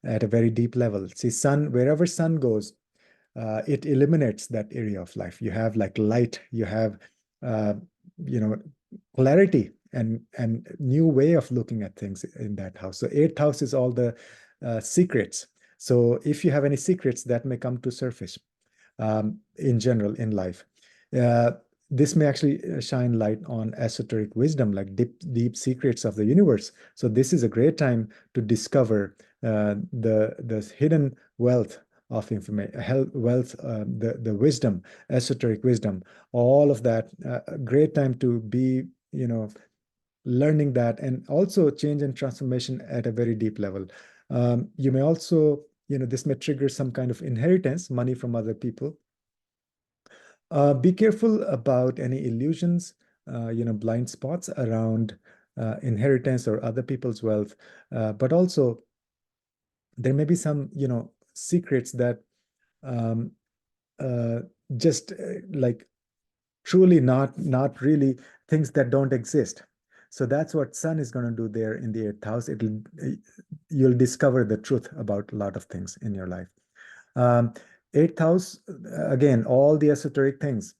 S1: at a very deep level. See, sun, wherever sun goes, it eliminates that area of life. You have like light, you have, clarity and new way of looking at things in that house. So 8th house is all the secrets. So if you have any secrets that may come to surface in general in life, uh, this may actually shine light on esoteric wisdom, like deep secrets of the universe. So this is a great time to discover the hidden wealth of information, wealth, the wisdom, esoteric wisdom, all of that. A great time to be, learning that, and also change and transformation at a very deep level. You may also, this may trigger some kind of inheritance, money from other people. Be careful about any illusions, blind spots around inheritance or other people's wealth. But also, there may be some, secrets that um, uh, just like truly not really things that don't exist. So that's what Sun is going to do there in the eighth house. You'll discover the truth about a lot of things in your life. Um, Eighth house, again, all the esoteric things,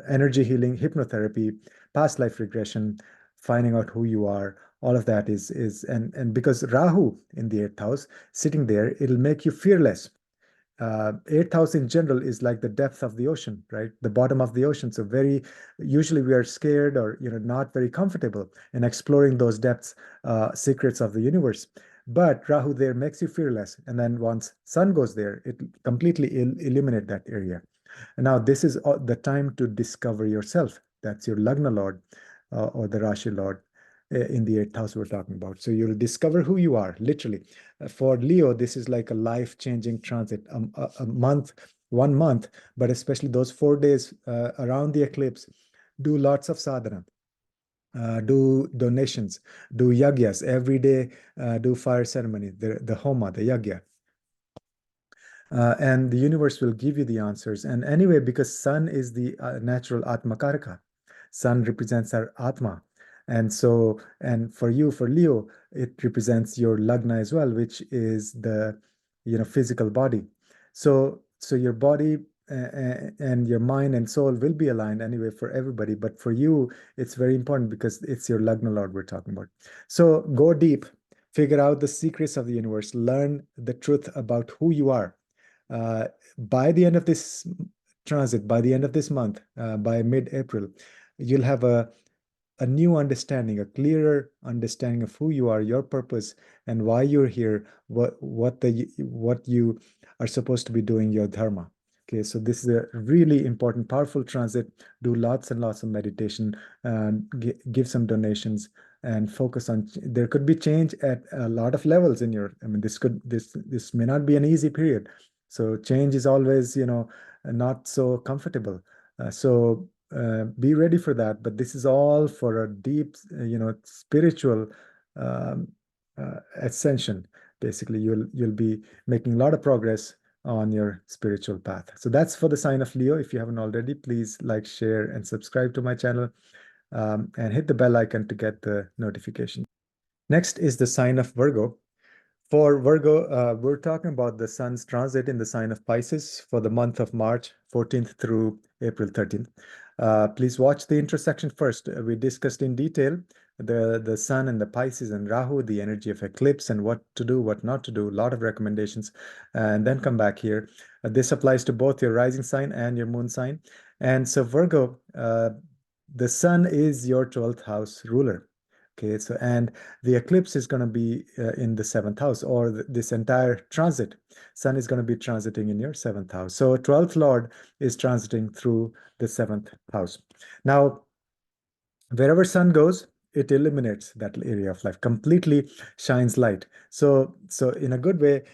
S1: energy healing, hypnotherapy, past life regression, finding out who you are, all of that and because Rahu in the eighth house sitting there, it'll make you fearless. Eighth house in general is like the depth of the ocean, right? The bottom of the ocean. So usually we are scared or not very comfortable in exploring those depths, secrets of the universe. But Rahu there makes you fearless, and then once Sun goes there, it completely illuminate that area. And now this is the time to discover yourself. That's your Lagna Lord or the Rashi Lord in the eighth house we're talking about. So you'll discover who you are, literally. For Leo, this is like a life-changing transit, a month, 1 month, but especially those 4 days around the eclipse. Do lots of sadhana. Do donations, do yagyas every day, do fire ceremony, the homa, the yagya. And the universe will give you the answers. And anyway, because Sun is the natural Atmakaraka, Sun represents our Atma. And so, and for you, for Leo, it represents your Lagna as well, which is the, physical body. So your body and your mind and soul will be aligned anyway for everybody. But for you, it's very important because it's your Lagna Lord we're talking about. So go deep, figure out the secrets of the universe, learn the truth about who you are. By the end of this transit, by the end of this month, by mid-April, you'll have a new understanding, a clearer understanding of who you are, your purpose, and why you're here, what you are supposed to be doing, your dharma. Okay, so this is a really important, powerful transit. Do lots and lots of meditation, give some donations, and focus on. There could be change at a lot of levels in your. I mean, this may not be an easy period. So change is always, not so comfortable. Be ready for that. But this is all for a deep, spiritual um, ascension. Basically, you'll be making a lot of progress on your spiritual path. So that's for the sign of Leo. If you haven't already, please like, share, and subscribe to my channel, and hit the bell icon to get the notification. Next is the sign of Virgo. For Virgo, we're talking about the sun's transit in the sign of Pisces for the month of March 14th through April 13th. Please watch the intersection first. We discussed in detail the sun and the Pisces and Rahu, the energy of eclipse and what to do, what not to do, a lot of recommendations, and then come back here. This applies to both your rising sign and your moon sign. And so Virgo, the sun is your 12th house ruler. Okay, so and the eclipse is going to be in the seventh house, or this entire transit. Sun is going to be transiting in your seventh house. So 12th Lord is transiting through the seventh house. Now, wherever sun goes, it illuminates that area of life, completely shines light. So in a good way,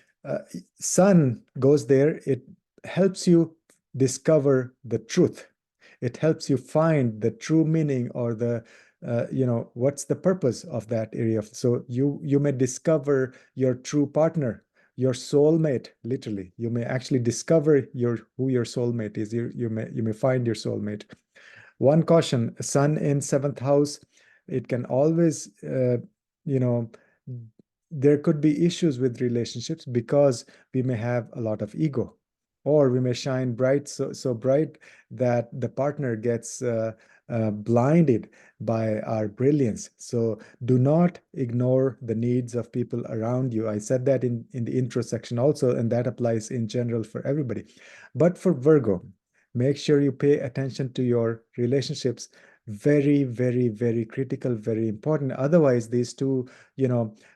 S1: sun goes there, it helps you discover the truth. It helps you find the true meaning or what's the purpose of that area. So you may discover your true partner, your soulmate. Literally, you may actually discover who your soulmate is. You may find your soulmate. One caution: sun in seventh house, it can always you know there could be issues with relationships because we may have a lot of ego, or we may shine bright, so bright that the partner gets blinded by our brilliance. So do not ignore the needs of people around you. I said that in the intro section also, and that applies in general for everybody. But for Virgo, make sure you pay attention to your relationships. Very, very, very critical, very important. Otherwise, these two,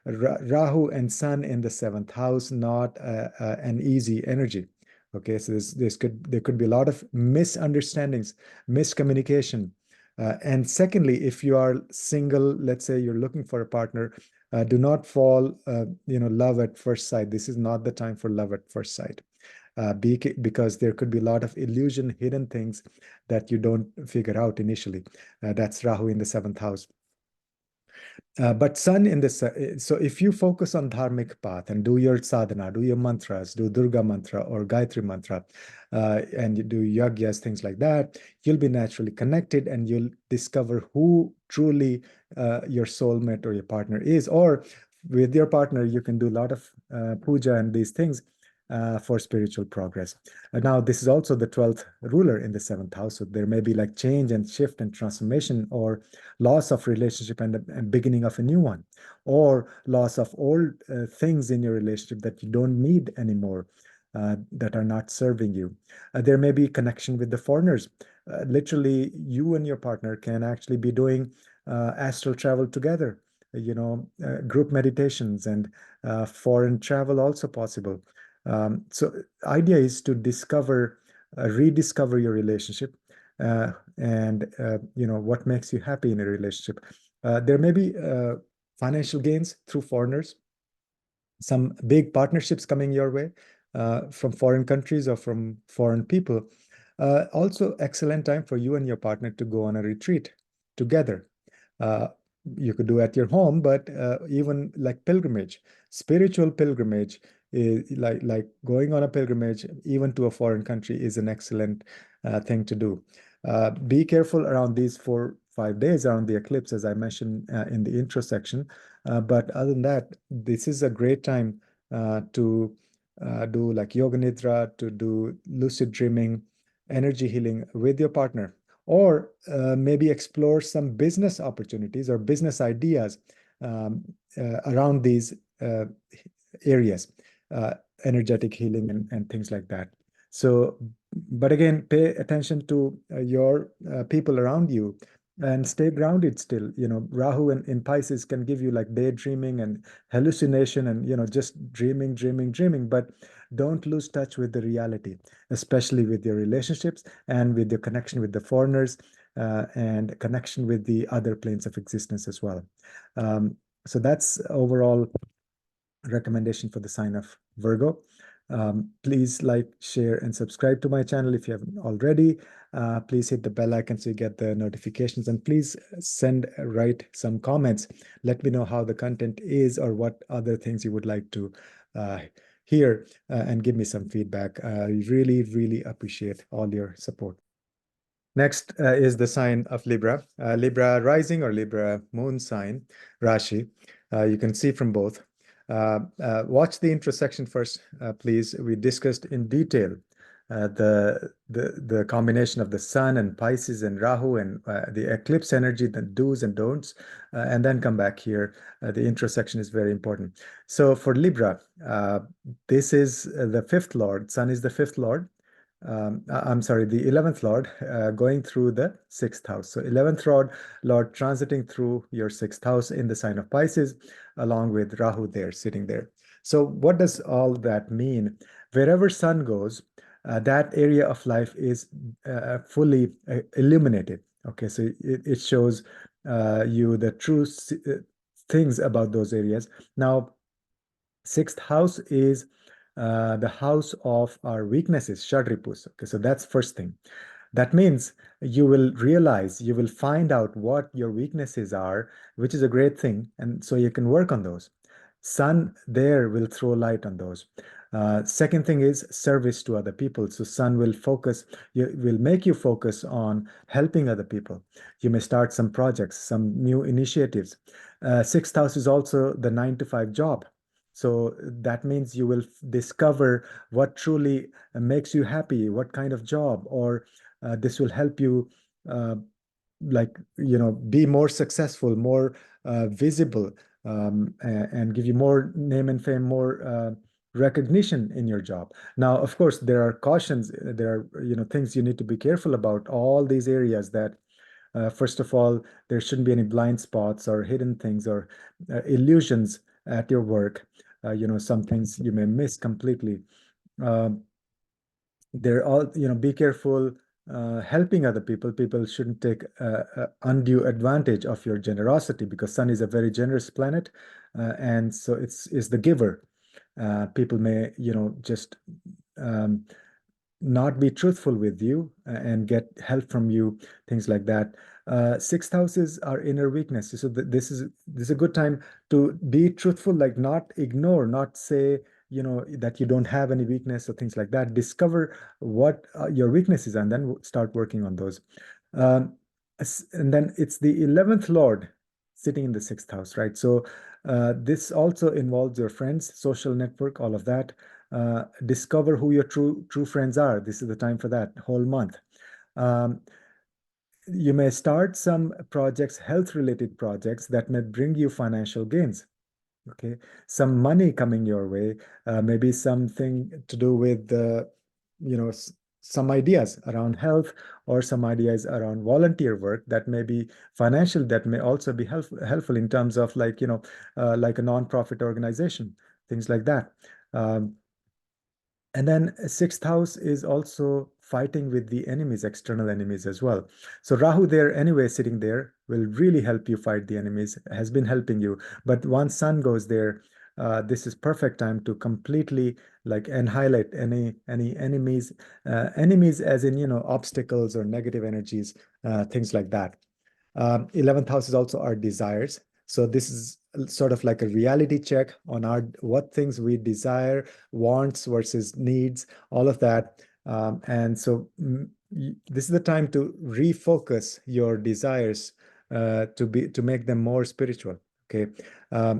S1: Rahu and Sun in the seventh house, not an easy energy. Okay, so there could be a lot of misunderstandings, miscommunication. And secondly, if you are single, let's say you're looking for a partner, do not fall, love at first sight. This is not the time for love at first sight. Because there could be a lot of illusion, hidden things that you don't figure out initially. That's Rahu in the seventh house. But Sun in this, so if you focus on dharmic path and do your sadhana, do your mantras, do Durga mantra or Gayatri mantra, and you do yagyas, things like that, you'll be naturally connected and you'll discover who truly your soulmate or your partner is. Or with your partner, you can do a lot of puja and these things for spiritual progress. Now, this is also the 12th ruler in the seventh house. So there may be like change and shift and transformation or loss of relationship and beginning of a new one, or loss of old things in your relationship that you don't need anymore, that are not serving you. There may be connection with the foreigners. Literally, you and your partner can actually be doing astral travel together, group meditations and foreign travel also possible. So idea is to rediscover your relationship, and what makes you happy in a relationship. There may be financial gains through foreigners, some big partnerships coming your way from foreign countries or from foreign people. Also, excellent time for you and your partner to go on a retreat together. Uh, you could do at your home, but even like pilgrimage, spiritual pilgrimage is like going on a pilgrimage, even to a foreign country, is an excellent thing to do. Be careful around these 4-5 days around the eclipse, as I mentioned in the intro section. But other than that, this is a great time to do like yoga nidra, to do lucid dreaming, energy healing with your partner, or maybe explore some business opportunities or business ideas um, around these areas, uh, energetic healing and things like that. So, but again, pay attention to your people around you and stay grounded still. Rahu in Pisces can give you like daydreaming and hallucination and, just dreaming, but don't lose touch with the reality, especially with your relationships and with your connection with the foreigners, and connection with the other planes of existence as well. So that's overall recommendation for the sign of Virgo. Please like, share, and subscribe to my channel if you haven't already. Please hit the bell icon so you get the notifications, and please write some comments. Let me know how the content is or what other things you would like to hear, and give me some feedback. I really, really appreciate all your support. Next is the sign of Libra. Libra rising or Libra moon sign, Rashi. You can see from both. Watch the intro section first, please. We discussed in detail the combination of the Sun and Pisces and Rahu and the eclipse energy, the do's and don'ts, and then come back here. The intro section is very important. So for Libra, this is the fifth lord. Sun is the fifth lord. I'm sorry, the 11th Lord going through the sixth house. So 11th Lord transiting through your sixth house in the sign of Pisces, along with Rahu there, sitting there. So what does all that mean? Wherever sun goes, that area of life is fully illuminated. Okay, so it shows you the true things about those areas. Now, sixth house is the house of our weaknesses, Shadripus. Okay, so that's first thing. That means you will realize, you will find out what your weaknesses are, which is a great thing. And so you can work on those. Sun there will throw light on those. Second thing is service to other people. So sun will make you focus on helping other people. You may start some projects, some new initiatives. Sixth house is also the 9 to 5 job. So that means you will discover what truly makes you happy, what kind of job, or this will help you like, be more successful, more visible, and give you more name and fame, more recognition in your job. Now, of course, there are cautions, there are, things you need to be careful about, all these areas that, first of all, there shouldn't be any blind spots or hidden things or illusions at your work. Some things you may miss completely. Um, they're all, be careful helping other people. People shouldn't take undue advantage of your generosity, because Sun is a very generous planet, and so it's the giver. People may, just um, not be truthful with you and get help from you, things like that. Sixth house is our inner weakness. So this is a good time to be truthful, like not ignore, not say, that you don't have any weakness or things like that. Discover what your weaknesses are, and then start working on those. Um, and then it's the 11th Lord sitting in the sixth house, right? So this also involves your friends, social network, all of that. Discover who your true friends are. This is the time for that whole month. Um, you may start some projects, health related projects that may bring you financial gains. Okay, some money coming your way, maybe something to do with some ideas around health, or some ideas around volunteer work that may be financial, that may also be helpful in terms of, like, like a non-profit organization, things like that. Um, and then sixth house is also fighting with the enemies, external enemies as well. So Rahu there anyway, sitting there, will really help you fight the enemies, has been helping you. But once Sun goes there, this is perfect time to completely like annihilate any enemies, enemies as in, obstacles or negative energies, things like that. 11th house is also our desires. So this is sort of like a reality check on our what things we desire, wants versus needs, all of that. And so this is the time to refocus your desires, to make them more spiritual. Okay.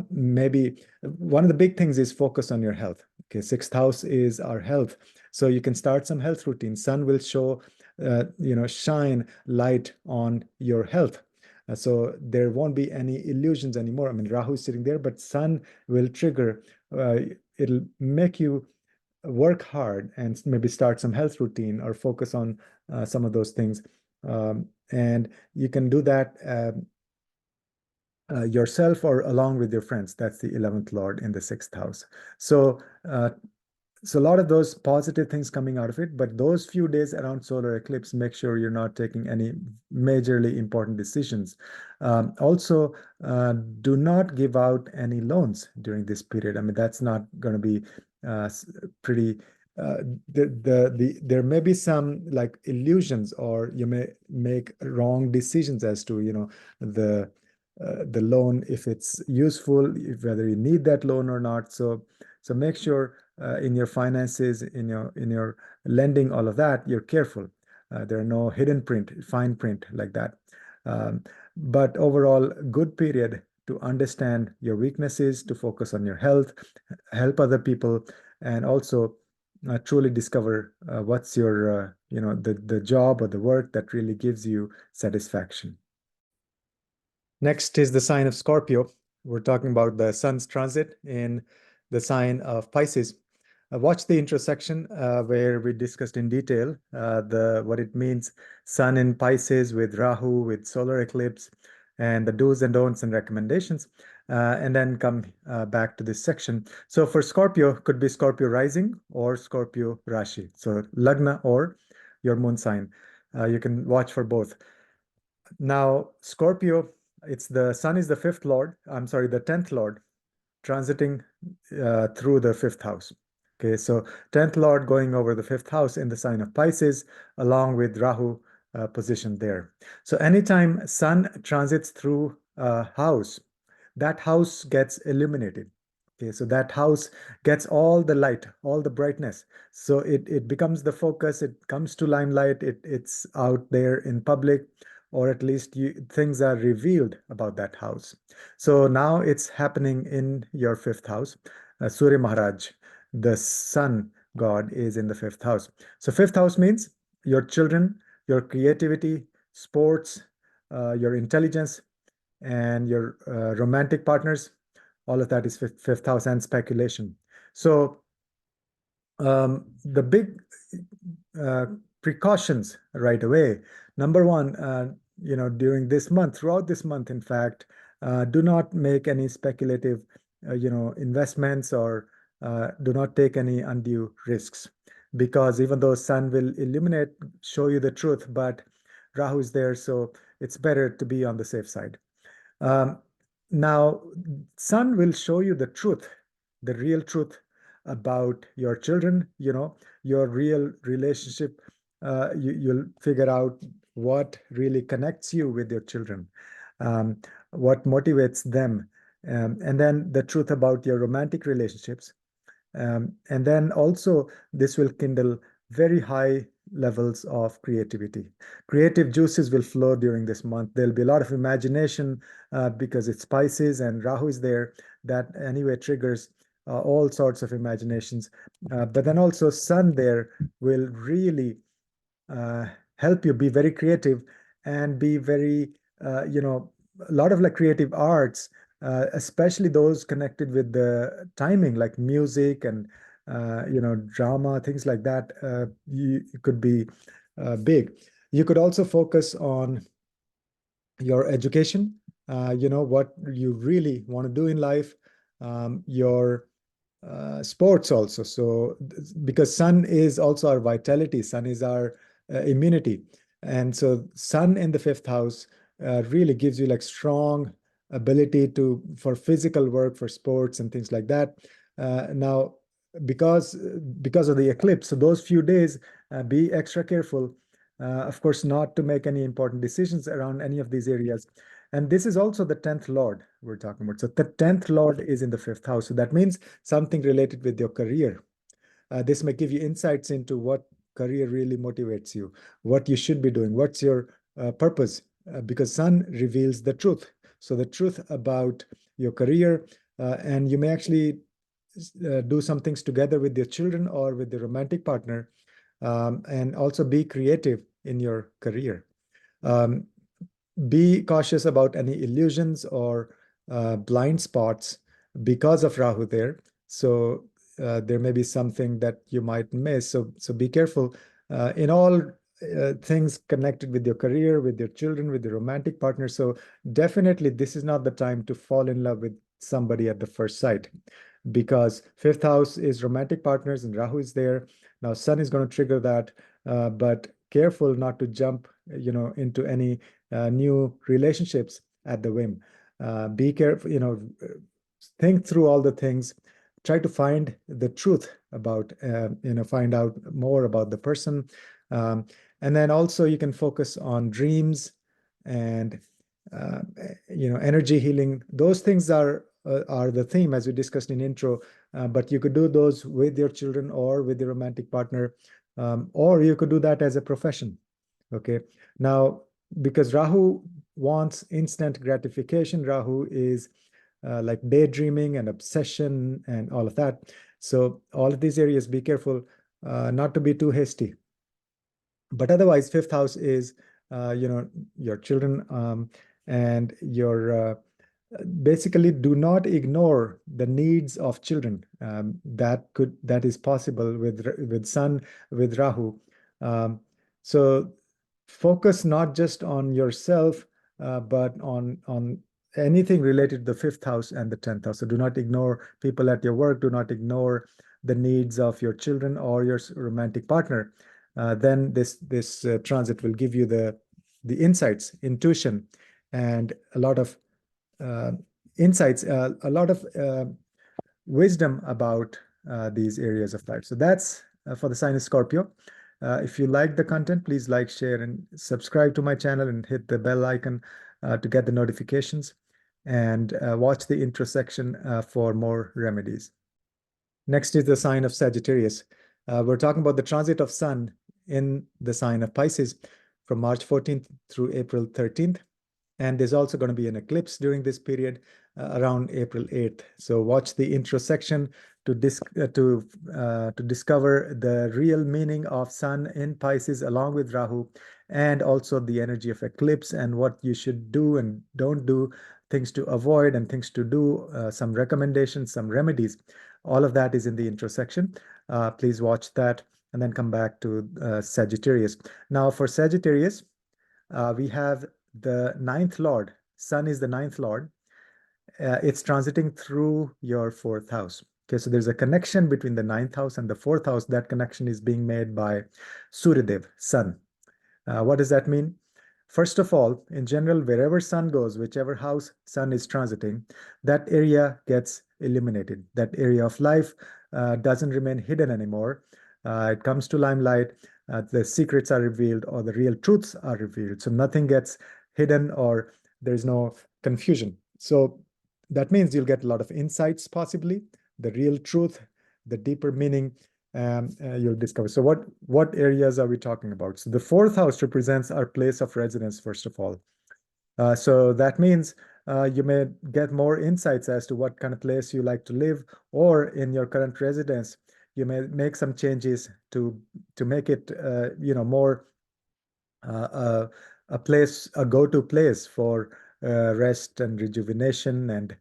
S1: Maybe one of the big things is focus on your health. Okay. Sixth house is our health. So you can start some health routine. Sun will show, shine light on your health. So there won't be any illusions anymore. I mean, Rahu is sitting there, but Sun will trigger. Uh, it'll make you work hard and maybe start some health routine or focus on some of those things. And you can do that yourself or along with your friends. That's the 11th Lord in the sixth house. So uh, so a lot of those positive things coming out of it, but those few days around solar eclipse, make sure you're not taking any majorly important decisions. Also, do not give out any loans during this period. I mean, that's not going to be pretty. There may be some like illusions, or you may make wrong decisions as to, the loan, if it's useful, if whether you need that loan or not. So make sure in your finances, in your lending, all of that, you're careful. There are no hidden print, fine print like that. Um, but overall, good period to understand your weaknesses, to focus on your health, help other people, and also truly discover what's your, the job or the work that really gives you satisfaction. Next is the sign of Scorpio. We're talking about the sun's transit in the sign of Pisces. Watch the intro section where we discussed in detail the what it means, sun in Pisces with Rahu, with solar eclipse, and the do's and don'ts and recommendations, and then come back to this section. So for Scorpio, could be Scorpio rising or Scorpio Rashi. So Lagna or your moon sign. You can watch for both. Now, Scorpio, it's the sun is the fifth lord. I'm sorry, the 10th lord transiting through the fifth house. Okay, so 10th lord going over the fifth house in the sign of Pisces, along with Rahu positioned there. So anytime sun transits through a house, that house gets illuminated. Okay, so that house gets all the light, all the brightness. So it becomes the focus, it comes to limelight, it's out there in public, or at least things are revealed about that house. So now it's happening in your fifth house. Surya Maharaj, the sun god, is in the fifth house. So fifth house means your children, your creativity, sports, your intelligence, and your romantic partners. All of that is fifth house and speculation. So the big uh, precautions right away. Number one, during this month, throughout this month, in fact, do not make any speculative, investments, or do not take any undue risks, because even though Sun will illuminate, show you the truth, but Rahu is there, so it's better to be on the safe side. Um, Now, Sun will show you the truth, the real truth about your children, your real relationship. You'll figure out what really connects you with your children, um, what motivates them, and then the truth about your romantic relationships. And then also, this will kindle very high levels of creativity. Creative juices will flow during this month. There'll be a lot of imagination because it's Pisces and Rahu is there. That anyway triggers all sorts of imaginations. But then also, Sun there will really uh, help you be very creative and be very, a lot of like creative arts, especially those connected with the timing, like music and, drama, things like that. You could be big. You could also focus on your education, what you really want to do in life, your sports also. So, because Sun is also our vitality, Sun is our immunity. And so, Sun in the fifth house really gives you like strong ability for physical work, for sports and things like that. Now, because of the eclipse, so those few days, be extra careful. Of course, not to make any important decisions around any of these areas. And this is also the 10th Lord we're talking about. So the 10th Lord is in the fifth house. So that means something related with your career. This may give you insights into what career really motivates you, what you should be doing, what's your purpose, because Sun reveals the truth. So the truth about your career, and you may actually do some things together with your children or with the romantic partner, and also be creative in your career. Um, be cautious about any illusions or blind spots because of Rahu there. So there may be something that you might miss. So be careful in all things connected with your career, with your children, with your romantic partner. So definitely, this is not the time to fall in love with somebody at the first sight, because fifth house is romantic partners and Rahu is there. Now, Sun is going to trigger that, but careful not to jump, into any new relationships at the whim. Be careful, think through all the things. Try to find the truth about, find out more about the person. Um, and then also you can focus on dreams and, uh, energy healing. Those things are the theme as we discussed in intro, but you could do those with your children or with your romantic partner, or you could do that as a profession. Okay. Now, because Rahu wants instant gratification, Rahu is like daydreaming and obsession and all of that. So, all of these areas, be careful not to be too hasty. But otherwise, fifth house is, your children, and your basically do not ignore the needs of children. That is possible with Sun, with Rahu. So focus not just on yourself, but on anything related to the fifth house and the 10th house. So do not ignore people at your work. Do not ignore the needs of your children or your romantic partner. Then this transit will give you the insights, intuition, and a lot of uh, insights, a lot of wisdom about these areas of life. So that's for the sign of Scorpio. If you like the content, please like, share, and subscribe to my channel and hit the bell icon to get the notifications, and watch the intro section for more remedies. Next is the sign of Sagittarius. We're talking about the transit of Sun in the sign of Pisces from March 14th through April 13th. And there's also going to be an eclipse during this period around April 8th. So watch the intro section to discover the real meaning of Sun in Pisces along with Rahu, and also the energy of eclipse and what you should do and don't do, things to avoid and things to do, some recommendations, some remedies. All of that is in the intro section. Please watch that and then come back to Sagittarius. Now, for Sagittarius, we have the ninth lord. Sun is the ninth lord. It's transiting through your fourth house. Okay, so there's a connection between the ninth house and the fourth house. That connection is being made by Suryadev, Sun. What does that mean? First of all, in general, wherever Sun goes, whichever house Sun is transiting, that area gets illuminated. That area of life doesn't remain hidden anymore. It comes to limelight. The secrets are revealed, or the real truths are revealed. So nothing gets hidden, or there's no confusion. So that means you'll get a lot of insights, possibly the real truth, the deeper meaning, you'll discover. So what areas are we talking about? So the fourth house represents our place of residence, first of all. So that means you may get more insights as to what kind of place you like to live, or in your current residence, you may make some changes to make it more a place, a go-to place for rest and rejuvenation, and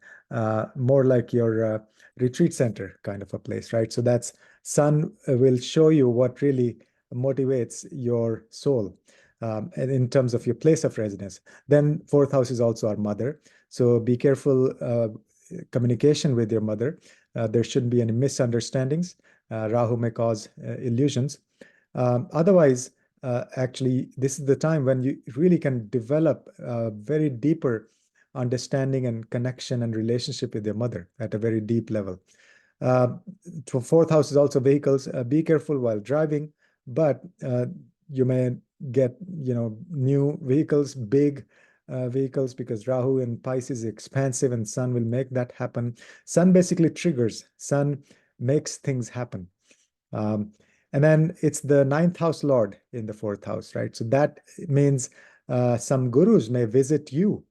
S1: more like your retreat center kind of a place, right? So that's Sun will show you what really motivates your soul, and in terms of your place of residence. Then fourth house is also our mother. So be careful communication with your mother. There shouldn't be any misunderstandings. Rahu may cause illusions. Otherwise, actually, this is the time when you really can develop a very deeper understanding and connection and relationship with your mother at a very deep level. Fourth house is also vehicles. Be careful while driving, but you may get new vehicles, big vehicles, because Rahu in Pisces is expansive, and Sun will make that happen. Sun basically triggers. Sun makes things happen. And then it's the ninth house lord in the fourth house, right? So that means some gurus may visit you,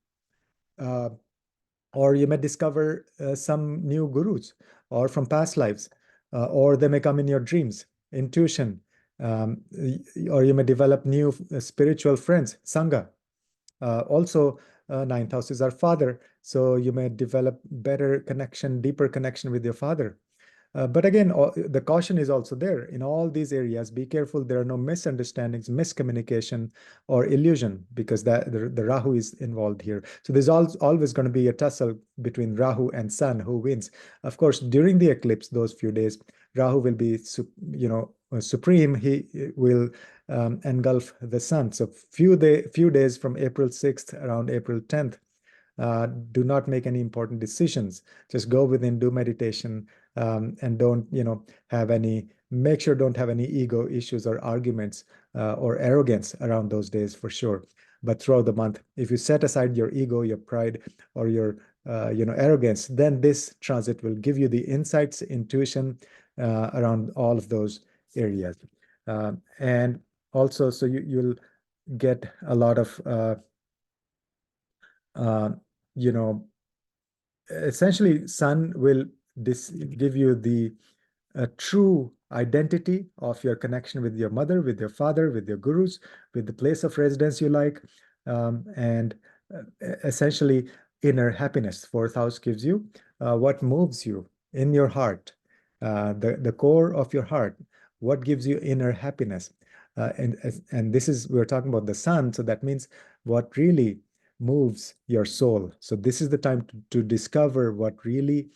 S1: or you may discover some new gurus, or from past lives, or they may come in your dreams, intuition, or you may develop new spiritual friends, sangha. Also, ninth house is our father, so you may develop better connection, deeper connection with your father. But again, the caution is also there in all these areas. Be careful there are no misunderstandings, miscommunication, or illusion, because the Rahu is involved here. So there's always going to be a tussle between Rahu and Sun, who wins. Of course, during the eclipse, those few days, Rahu will be supreme. He will engulf the Sun. So few days from April 6th around April 10th, do not make any important decisions. Just go within, do meditation, and don't, make sure don't have any ego issues or arguments or arrogance around those days, for sure. But throughout the month, if you set aside your ego, your pride, or your arrogance, then this transit will give you the insights, intuition around all of those areas. And also, so you'll get a lot of essentially, Sun will give you the true identity of your connection with your mother, with your father, with your gurus, with the place of residence you like, and essentially inner happiness. Fourth house gives you what moves you in your heart, the core of your heart, what gives you inner happiness. And this is, we're talking about the Sun, so that means what really moves your soul. So this is the time to discover what really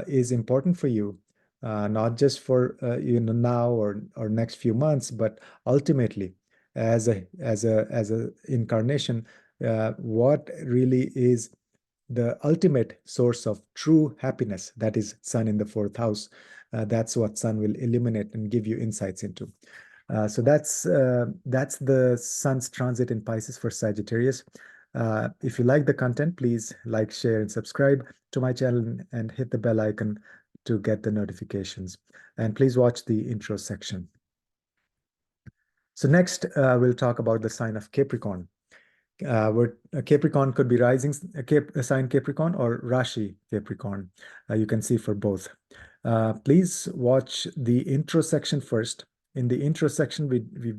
S1: is important for you, not just for now or next few months, but ultimately as a incarnation, what really is the ultimate source of true happiness. That is Sun in the fourth house. That's what Sun will illuminate and give you insights into. So that's the Sun's transit in Pisces for Sagittarius. If you like the content, please like, share, and subscribe to my channel, and hit the bell icon to get the notifications. And please watch the intro section. So next, we'll talk about the sign of Capricorn. Where Capricorn could be rising sign Capricorn or Rashi Capricorn. You can see for both. Please watch the intro section first. In the intro section, we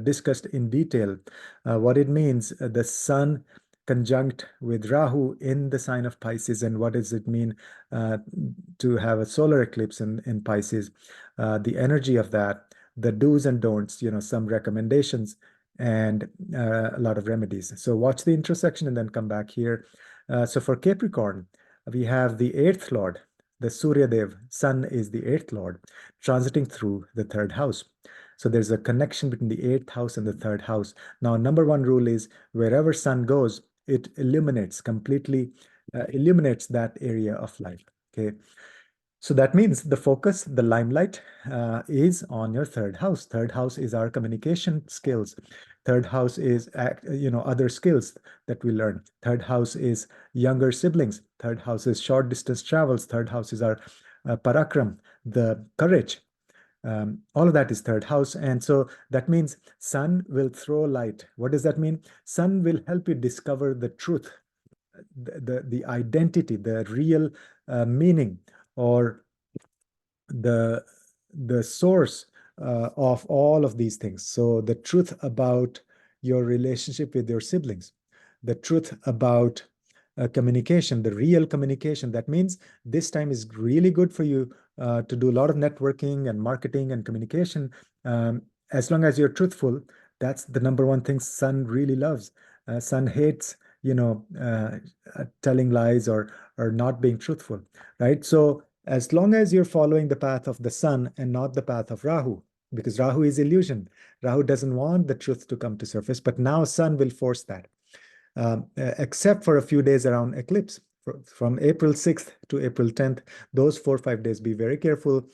S1: discussed in detail what it means, the sun conjunct with Rahu in the sign of Pisces, and what does it mean to have a solar eclipse in Pisces, the energy of that, the do's and don'ts, some recommendations, and a lot of remedies. So watch the intersection and then come back here. So for Capricorn, we have the eighth lord, the Surya Dev, sun is the eighth lord, transiting through the third house. So there's a connection between the eighth house and the third house. Now, number one rule is wherever sun goes, it illuminates completely, illuminates that area of life. Okay. So that means the focus, the limelight is on your third house. Third house is our communication skills. Third house is, other skills that we learn. Third house is younger siblings. Third house is short distance travels. Third house is our parakram, the courage. All of that is third house. And so that means sun will throw light. What does that mean? Sun will help you discover the truth, the identity, the real meaning, or the source of all of these things. So the truth about your relationship with your siblings, the truth about communication, the real communication. That means this time is really good for you to do a lot of networking and marketing and communication. As long as you're truthful, that's the number one thing sun really loves. Sun hates, telling lies or not being truthful, right? So as long as you're following the path of the sun and not the path of Rahu, because Rahu is illusion. Rahu doesn't want the truth to come to surface, but now sun will force that. Except for a few days around eclipse, from April 6th to April 10th, those 4 or 5 days, be very careful.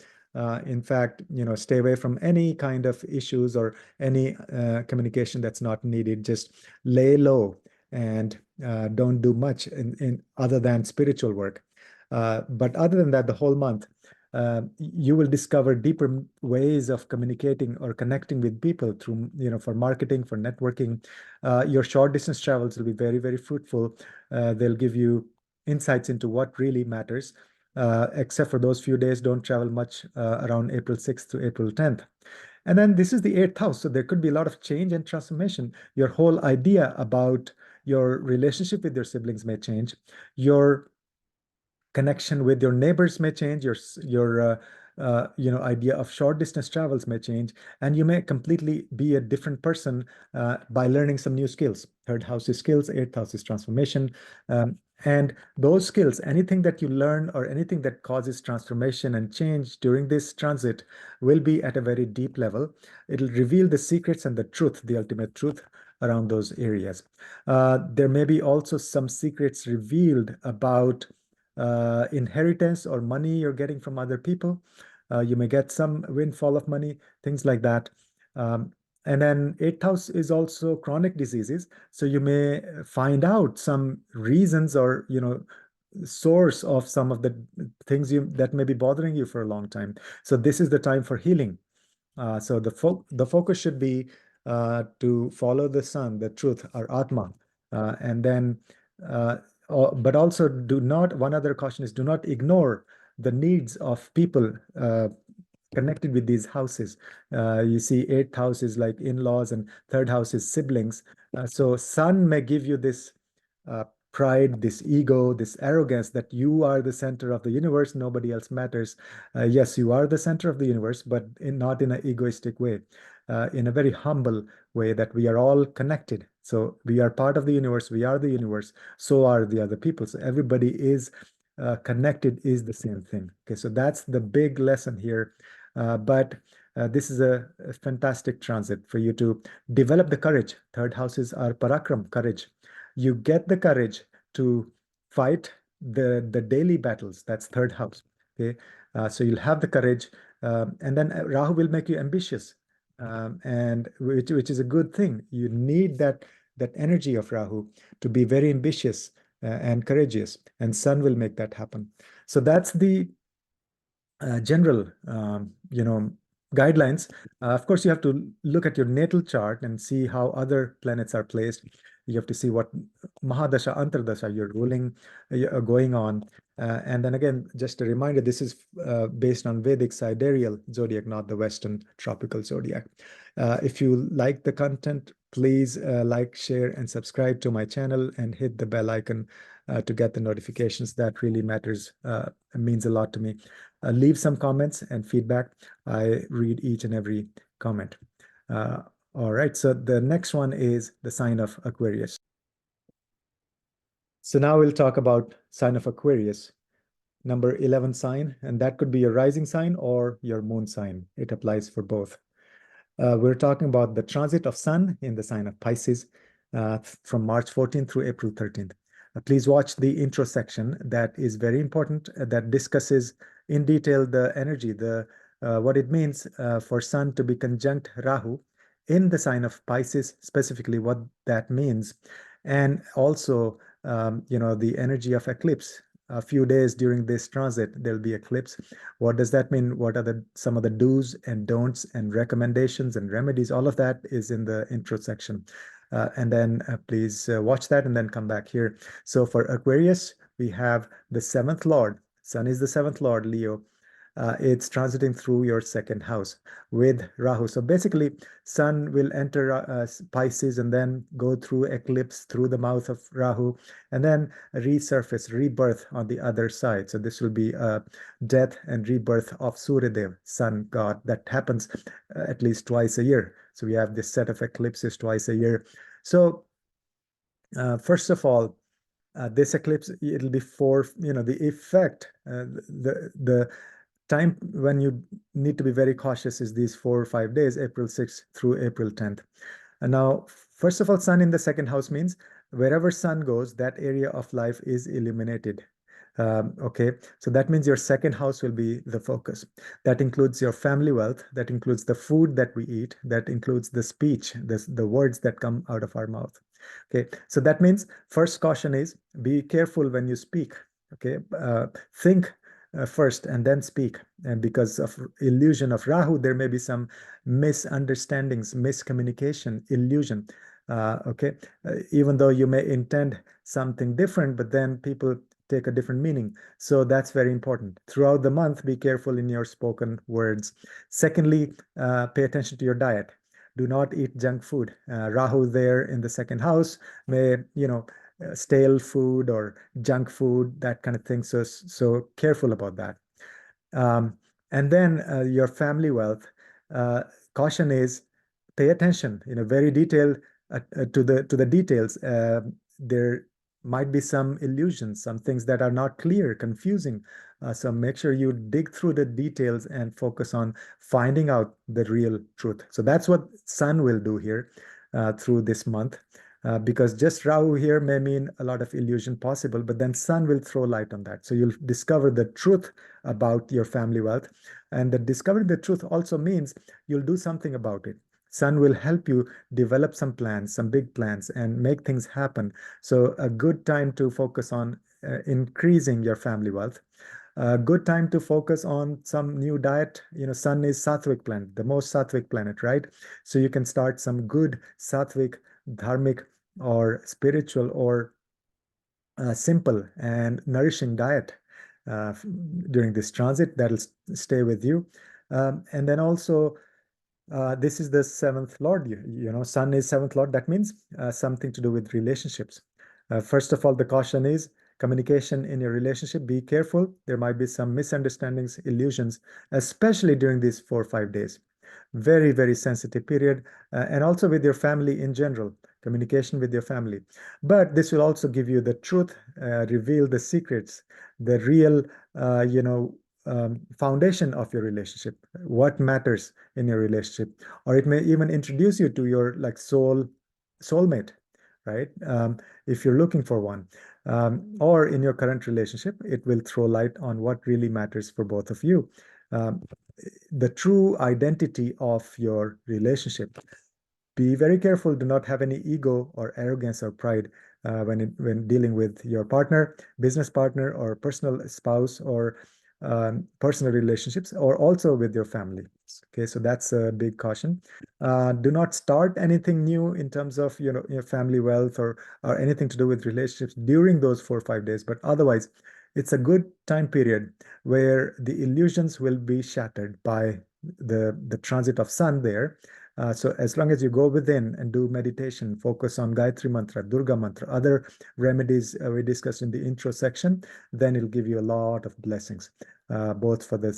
S1: In fact, stay away from any kind of issues or any communication that's not needed. Just lay low and don't do much in other than spiritual work. But other than that, the whole month, you will discover deeper ways of communicating or connecting with people through, for marketing, for networking. Your short distance travels will be very, very fruitful. They'll give you insights into what really matters. Except for those few days, don't travel much around April 6th to April 10th. And then this is the eighth house. So there could be a lot of change and transformation. Your whole idea about your relationship with your siblings may change. Your connection with your neighbors may change. Your idea of short distance travels may change, and you may completely be a different person by learning some new skills. Third house is skills, eighth house is transformation. And those skills, anything that you learn or anything that causes transformation and change during this transit, will be at a very deep level. It'll reveal the secrets and the truth, the ultimate truth around those areas. There may be also some secrets revealed about inheritance or money you're getting from other people. You may get some windfall of money, things like that. And then eighth house is also chronic diseases. So you may find out some reasons or, source of some of the things that may be bothering you for a long time. So this is the time for healing. So the focus should be to follow the sun, the truth, our Atma, and then but also one other caution is do not ignore the needs of people connected with these houses. You see, eighth house is like in-laws and third house is siblings. So sun may give you this pride, this ego, this arrogance that you are the center of the universe, nobody else matters. Yes, you are the center of the universe, but not in an egoistic way, in a very humble way, that we are all connected. So we are part of the universe, we are the universe, so are the other people. So everybody is connected, is the same thing. Okay, so that's the big lesson here. But this is a fantastic transit for you to develop the courage. Third houses are parakram, courage. You get the courage to fight the daily battles. That's third house. Okay, so you'll have the courage, and then Rahu will make you ambitious, and which is a good thing. You need that energy of Rahu to be very ambitious and courageous, and Sun will make that happen. So that's the general, guidelines. Of course, you have to look at your natal chart and see how other planets are placed. You have to see what Mahadasha, Antardasha you're ruling, going on. And then again, just a reminder, this is based on Vedic sidereal zodiac, not the Western tropical zodiac. If you like the content, please like, share, and subscribe to my channel and hit the bell icon to get the notifications. That really matters, means a lot to me. Leave some comments and feedback. I read each and every comment. All right, so the next one is the sign of Aquarius. So now we'll talk about sign of Aquarius, number 11 sign, and that could be your rising sign or your moon sign. It applies for both. We're talking about the transit of Sun in the sign of Pisces from March 14th through April 13th. Please watch the intro section. That is very important. That discusses in detail the energy, what it means for Sun to be conjunct Rahu in the sign of Pisces, specifically what that means, and also the energy of eclipse. A few days during this transit, there'll be eclipse. What does that mean? What are some of the do's and don'ts and recommendations and remedies? All of that is in the intro section. And then please watch that and then come back here. So for Aquarius, we have the seventh Lord. Sun is the seventh Lord, Leo. It's transiting through your second house with Rahu. So basically, Sun will enter Pisces and then go through eclipse through the mouth of Rahu and then resurface, rebirth on the other side. So this will be death and rebirth of Suryadev, Sun God. That happens at least twice a year. So we have this set of eclipses twice a year. So first of all, this eclipse, it'll be the effect, the time when you need to be very cautious is these 4 or 5 days, April 6th through April 10th. And now, first of all, Sun in the second house means wherever Sun goes, that area of life is illuminated. Okay, so that means your second house will be the focus. That includes your family wealth, that includes the food that we eat, that includes the speech, the words that come out of our mouth. Okay, so that means first caution is be careful when you speak. Okay, think first and then speak. And because of illusion of Rahu, there may be some misunderstandings, miscommunication, illusion. Okay, even though you may intend something different, but then people take a different meaning. So that's very important. Throughout the month, be careful in your spoken words. Secondly, pay attention to your diet. Do not eat junk food. Rahu there in the second house may, stale food or junk food, that kind of thing. So careful about that. And then your family wealth. Caution is pay attention, very detailed to the details. There might be some illusions, some things that are not clear, confusing. So make sure you dig through the details and focus on finding out the real truth. So that's what Sun will do here through this month. Because just Rahu here may mean a lot of illusion possible, but then Sun will throw light on that. So you'll discover the truth about your family wealth. And the discovering the truth also means you'll do something about it. Sun will help you develop some plans, some big plans, and make things happen. So a good time to focus on increasing your family wealth. A good time to focus on some new diet. Sun is Sattvic planet, the most Sattvic planet, right? So you can start some good Sattvic, dharmic, or spiritual, or simple and nourishing diet during this transit. That'll stay with you. And then also, this is the seventh Lord. Sun is seventh Lord. That means something to do with relationships. First of all, the caution is communication in your relationship. Be careful. There might be some misunderstandings, illusions, especially during these 4 or 5 days. Very, very sensitive period. And also with your family in general, communication with your family. But this will also give you the truth, reveal the secrets, the real, foundation of your relationship, what matters in your relationship, or it may even introduce you to your soulmate, right? If you're looking for one, or in your current relationship, it will throw light on what really matters for both of you. The true identity of your relationship. Be very careful. Do not have any ego or arrogance or pride when dealing with your partner, business partner, or personal spouse, or personal relationships, or also with your family. Okay, so that's a big caution. Do not start anything new in terms of your family wealth or anything to do with relationships during those 4 or 5 days. But otherwise, it's a good time period where the illusions will be shattered by the transit of sun there. So as long as you go within and do meditation, focus on Gayatri Mantra, Durga Mantra, other remedies we discussed in the intro section, then it'll give you a lot of blessings, both for the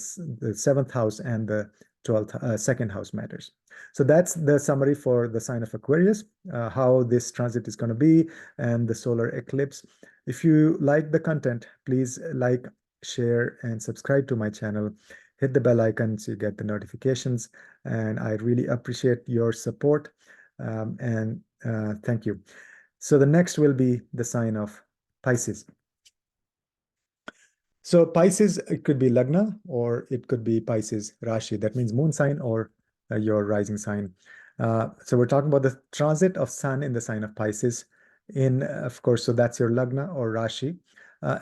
S1: seventh house and the 12th, second house matters. So that's the summary for the sign of Aquarius, how this transit is going to be, and the solar eclipse. If you like the content, please like, share, and subscribe to my channel. Hit the bell icon so you get the notifications. And I really appreciate your support. And thank you. So the next will be the sign of Pisces. So Pisces, it could be Lagna or it could be Pisces Rashi. That means moon sign or your rising sign. So we're talking about the transit of Sun in the sign of Pisces. Of course, so that's your Lagna or Rashi.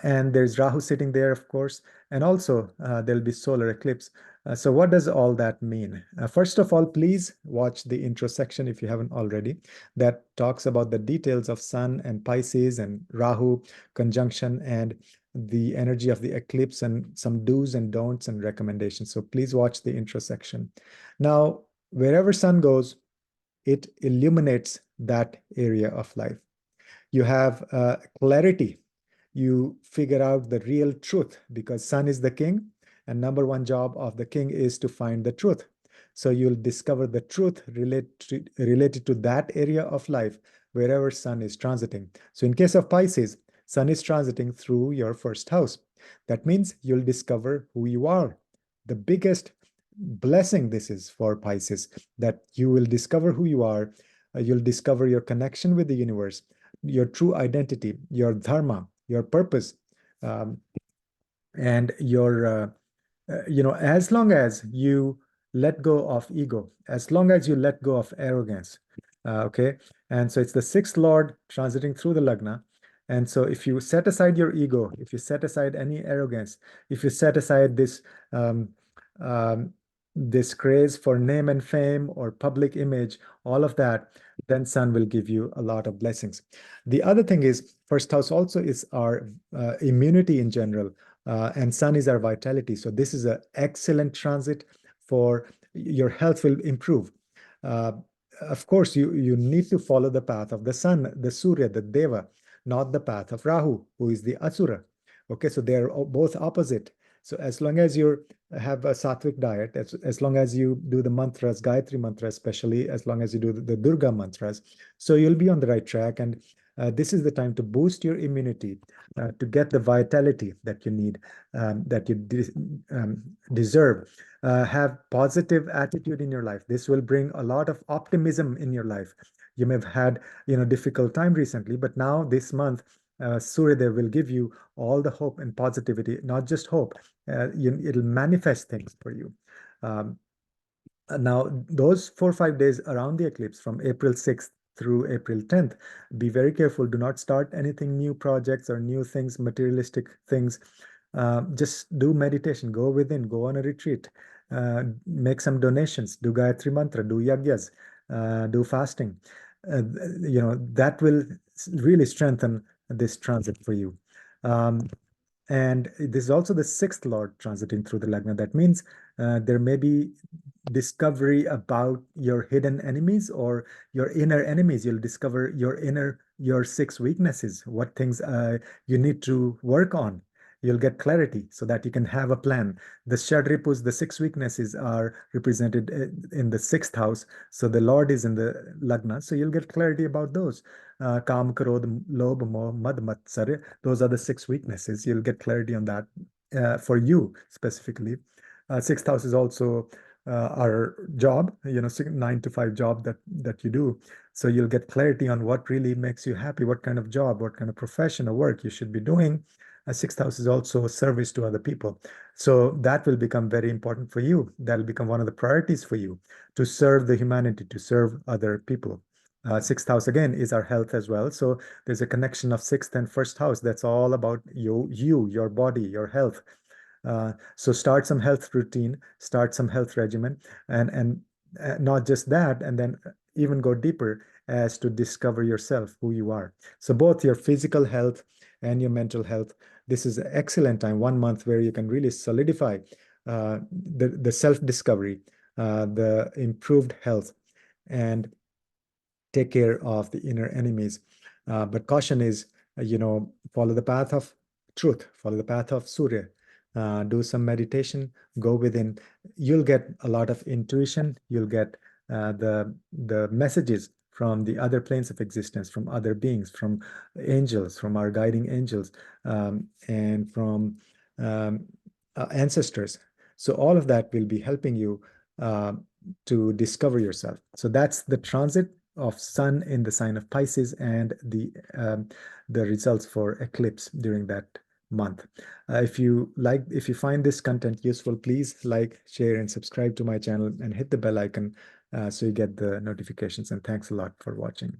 S1: And there's Rahu sitting there, of course. And also there'll be solar eclipse. So what does all that mean? First of all, please watch the intro section if you haven't already. That talks about the details of Sun and Pisces and Rahu conjunction and the energy of the eclipse and some do's and don'ts and recommendations. So please watch the intro section. Now, wherever sun goes, it illuminates that area of life. You have clarity. You figure out the real truth because sun is the king, and number one job of the king is to find the truth. So you'll discover the truth related to that area of life wherever sun is transiting. So in case of Pisces, sun is transiting through your first house. That means you'll discover who you are. The biggest blessing this is for Pisces, that you will discover who you are. You'll discover your connection with the universe, your true identity, your dharma, your purpose, and your, as long as you let go of ego, as long as you let go of arrogance, okay? And so it's the sixth lord transiting through the Lagna. And so if you set aside your ego, if you set aside any arrogance, if you set aside um, this craze for name and fame or public image, all of that, then sun will give you a lot of blessings. The other thing is, first house also is our immunity in general, and sun is our vitality. So this is an excellent transit for your health will improve. Uh, of course, you need to follow the path of the sun, the Surya, the Deva, not the path of Rahu, who is the Asura. Okay, so they're both opposite. So as long as you have a sattvic diet, as long as you do the mantras, Gayatri mantra, especially as long as you do the Durga mantras, so you'll be on the right track. And this is the time to boost your immunity, to get the vitality that you need, that you deserve. Have positive attitude in your life. This will bring a lot of optimism in your life. You may have had, difficult time recently, but now this month, Suryadev will give you all the hope and positivity, not just hope. It'll manifest things for you. Now, those 4 or 5 days around the eclipse, from April 6th through April 10th, be very careful. Do not start anything, new projects or new things, materialistic things. Just do meditation, go within, go on a retreat, make some donations, do Gayatri Mantra, do yagyas, do fasting. That will really strengthen this transit for you. And this is also the sixth lord transiting through the Lagna. That means there may be discovery about your hidden enemies or your inner enemies. You'll discover your six weaknesses, what things you need to work on. You'll get clarity so that you can have a plan. The Shadripus, the six weaknesses, are represented in the sixth house. So the Lord is in the Lagna. So you'll get clarity about those. Kam, Krodh, Lobh, Moh, Mad, Matsarya. Those are the six weaknesses. You'll get clarity on that for you specifically. Sixth house is also our job, 9 to 5 job that you do. So you'll get clarity on what really makes you happy, what kind of job, what kind of profession or work you should be doing. Sixth house is also service to other people. So that will become very important for you. That'll become one of the priorities for you, to serve the humanity, to serve other people. Sixth house again is our health as well. So there's a connection of sixth and first house. That's all about your body, your health. So start some health routine, start some health regimen, and not just that, and then even go deeper as to discover yourself, who you are. So both your physical health and your mental health this is an excellent time, 1 month, where you can really solidify the self-discovery, the improved health, and take care of the inner enemies. But caution is, follow the path of truth, follow the path of Surya. Do some meditation, go within. You'll get a lot of intuition. You'll get the messages from the other planes of existence, from other beings, from angels, from our guiding angels, and from um, ancestors. So all of that will be helping you to discover yourself. So that's the transit of Sun in the sign of Pisces, and the results for eclipse during that month. If you find this content useful, please like, share, and subscribe to my channel, and hit the bell icon so you get the notifications. And thanks a lot for watching.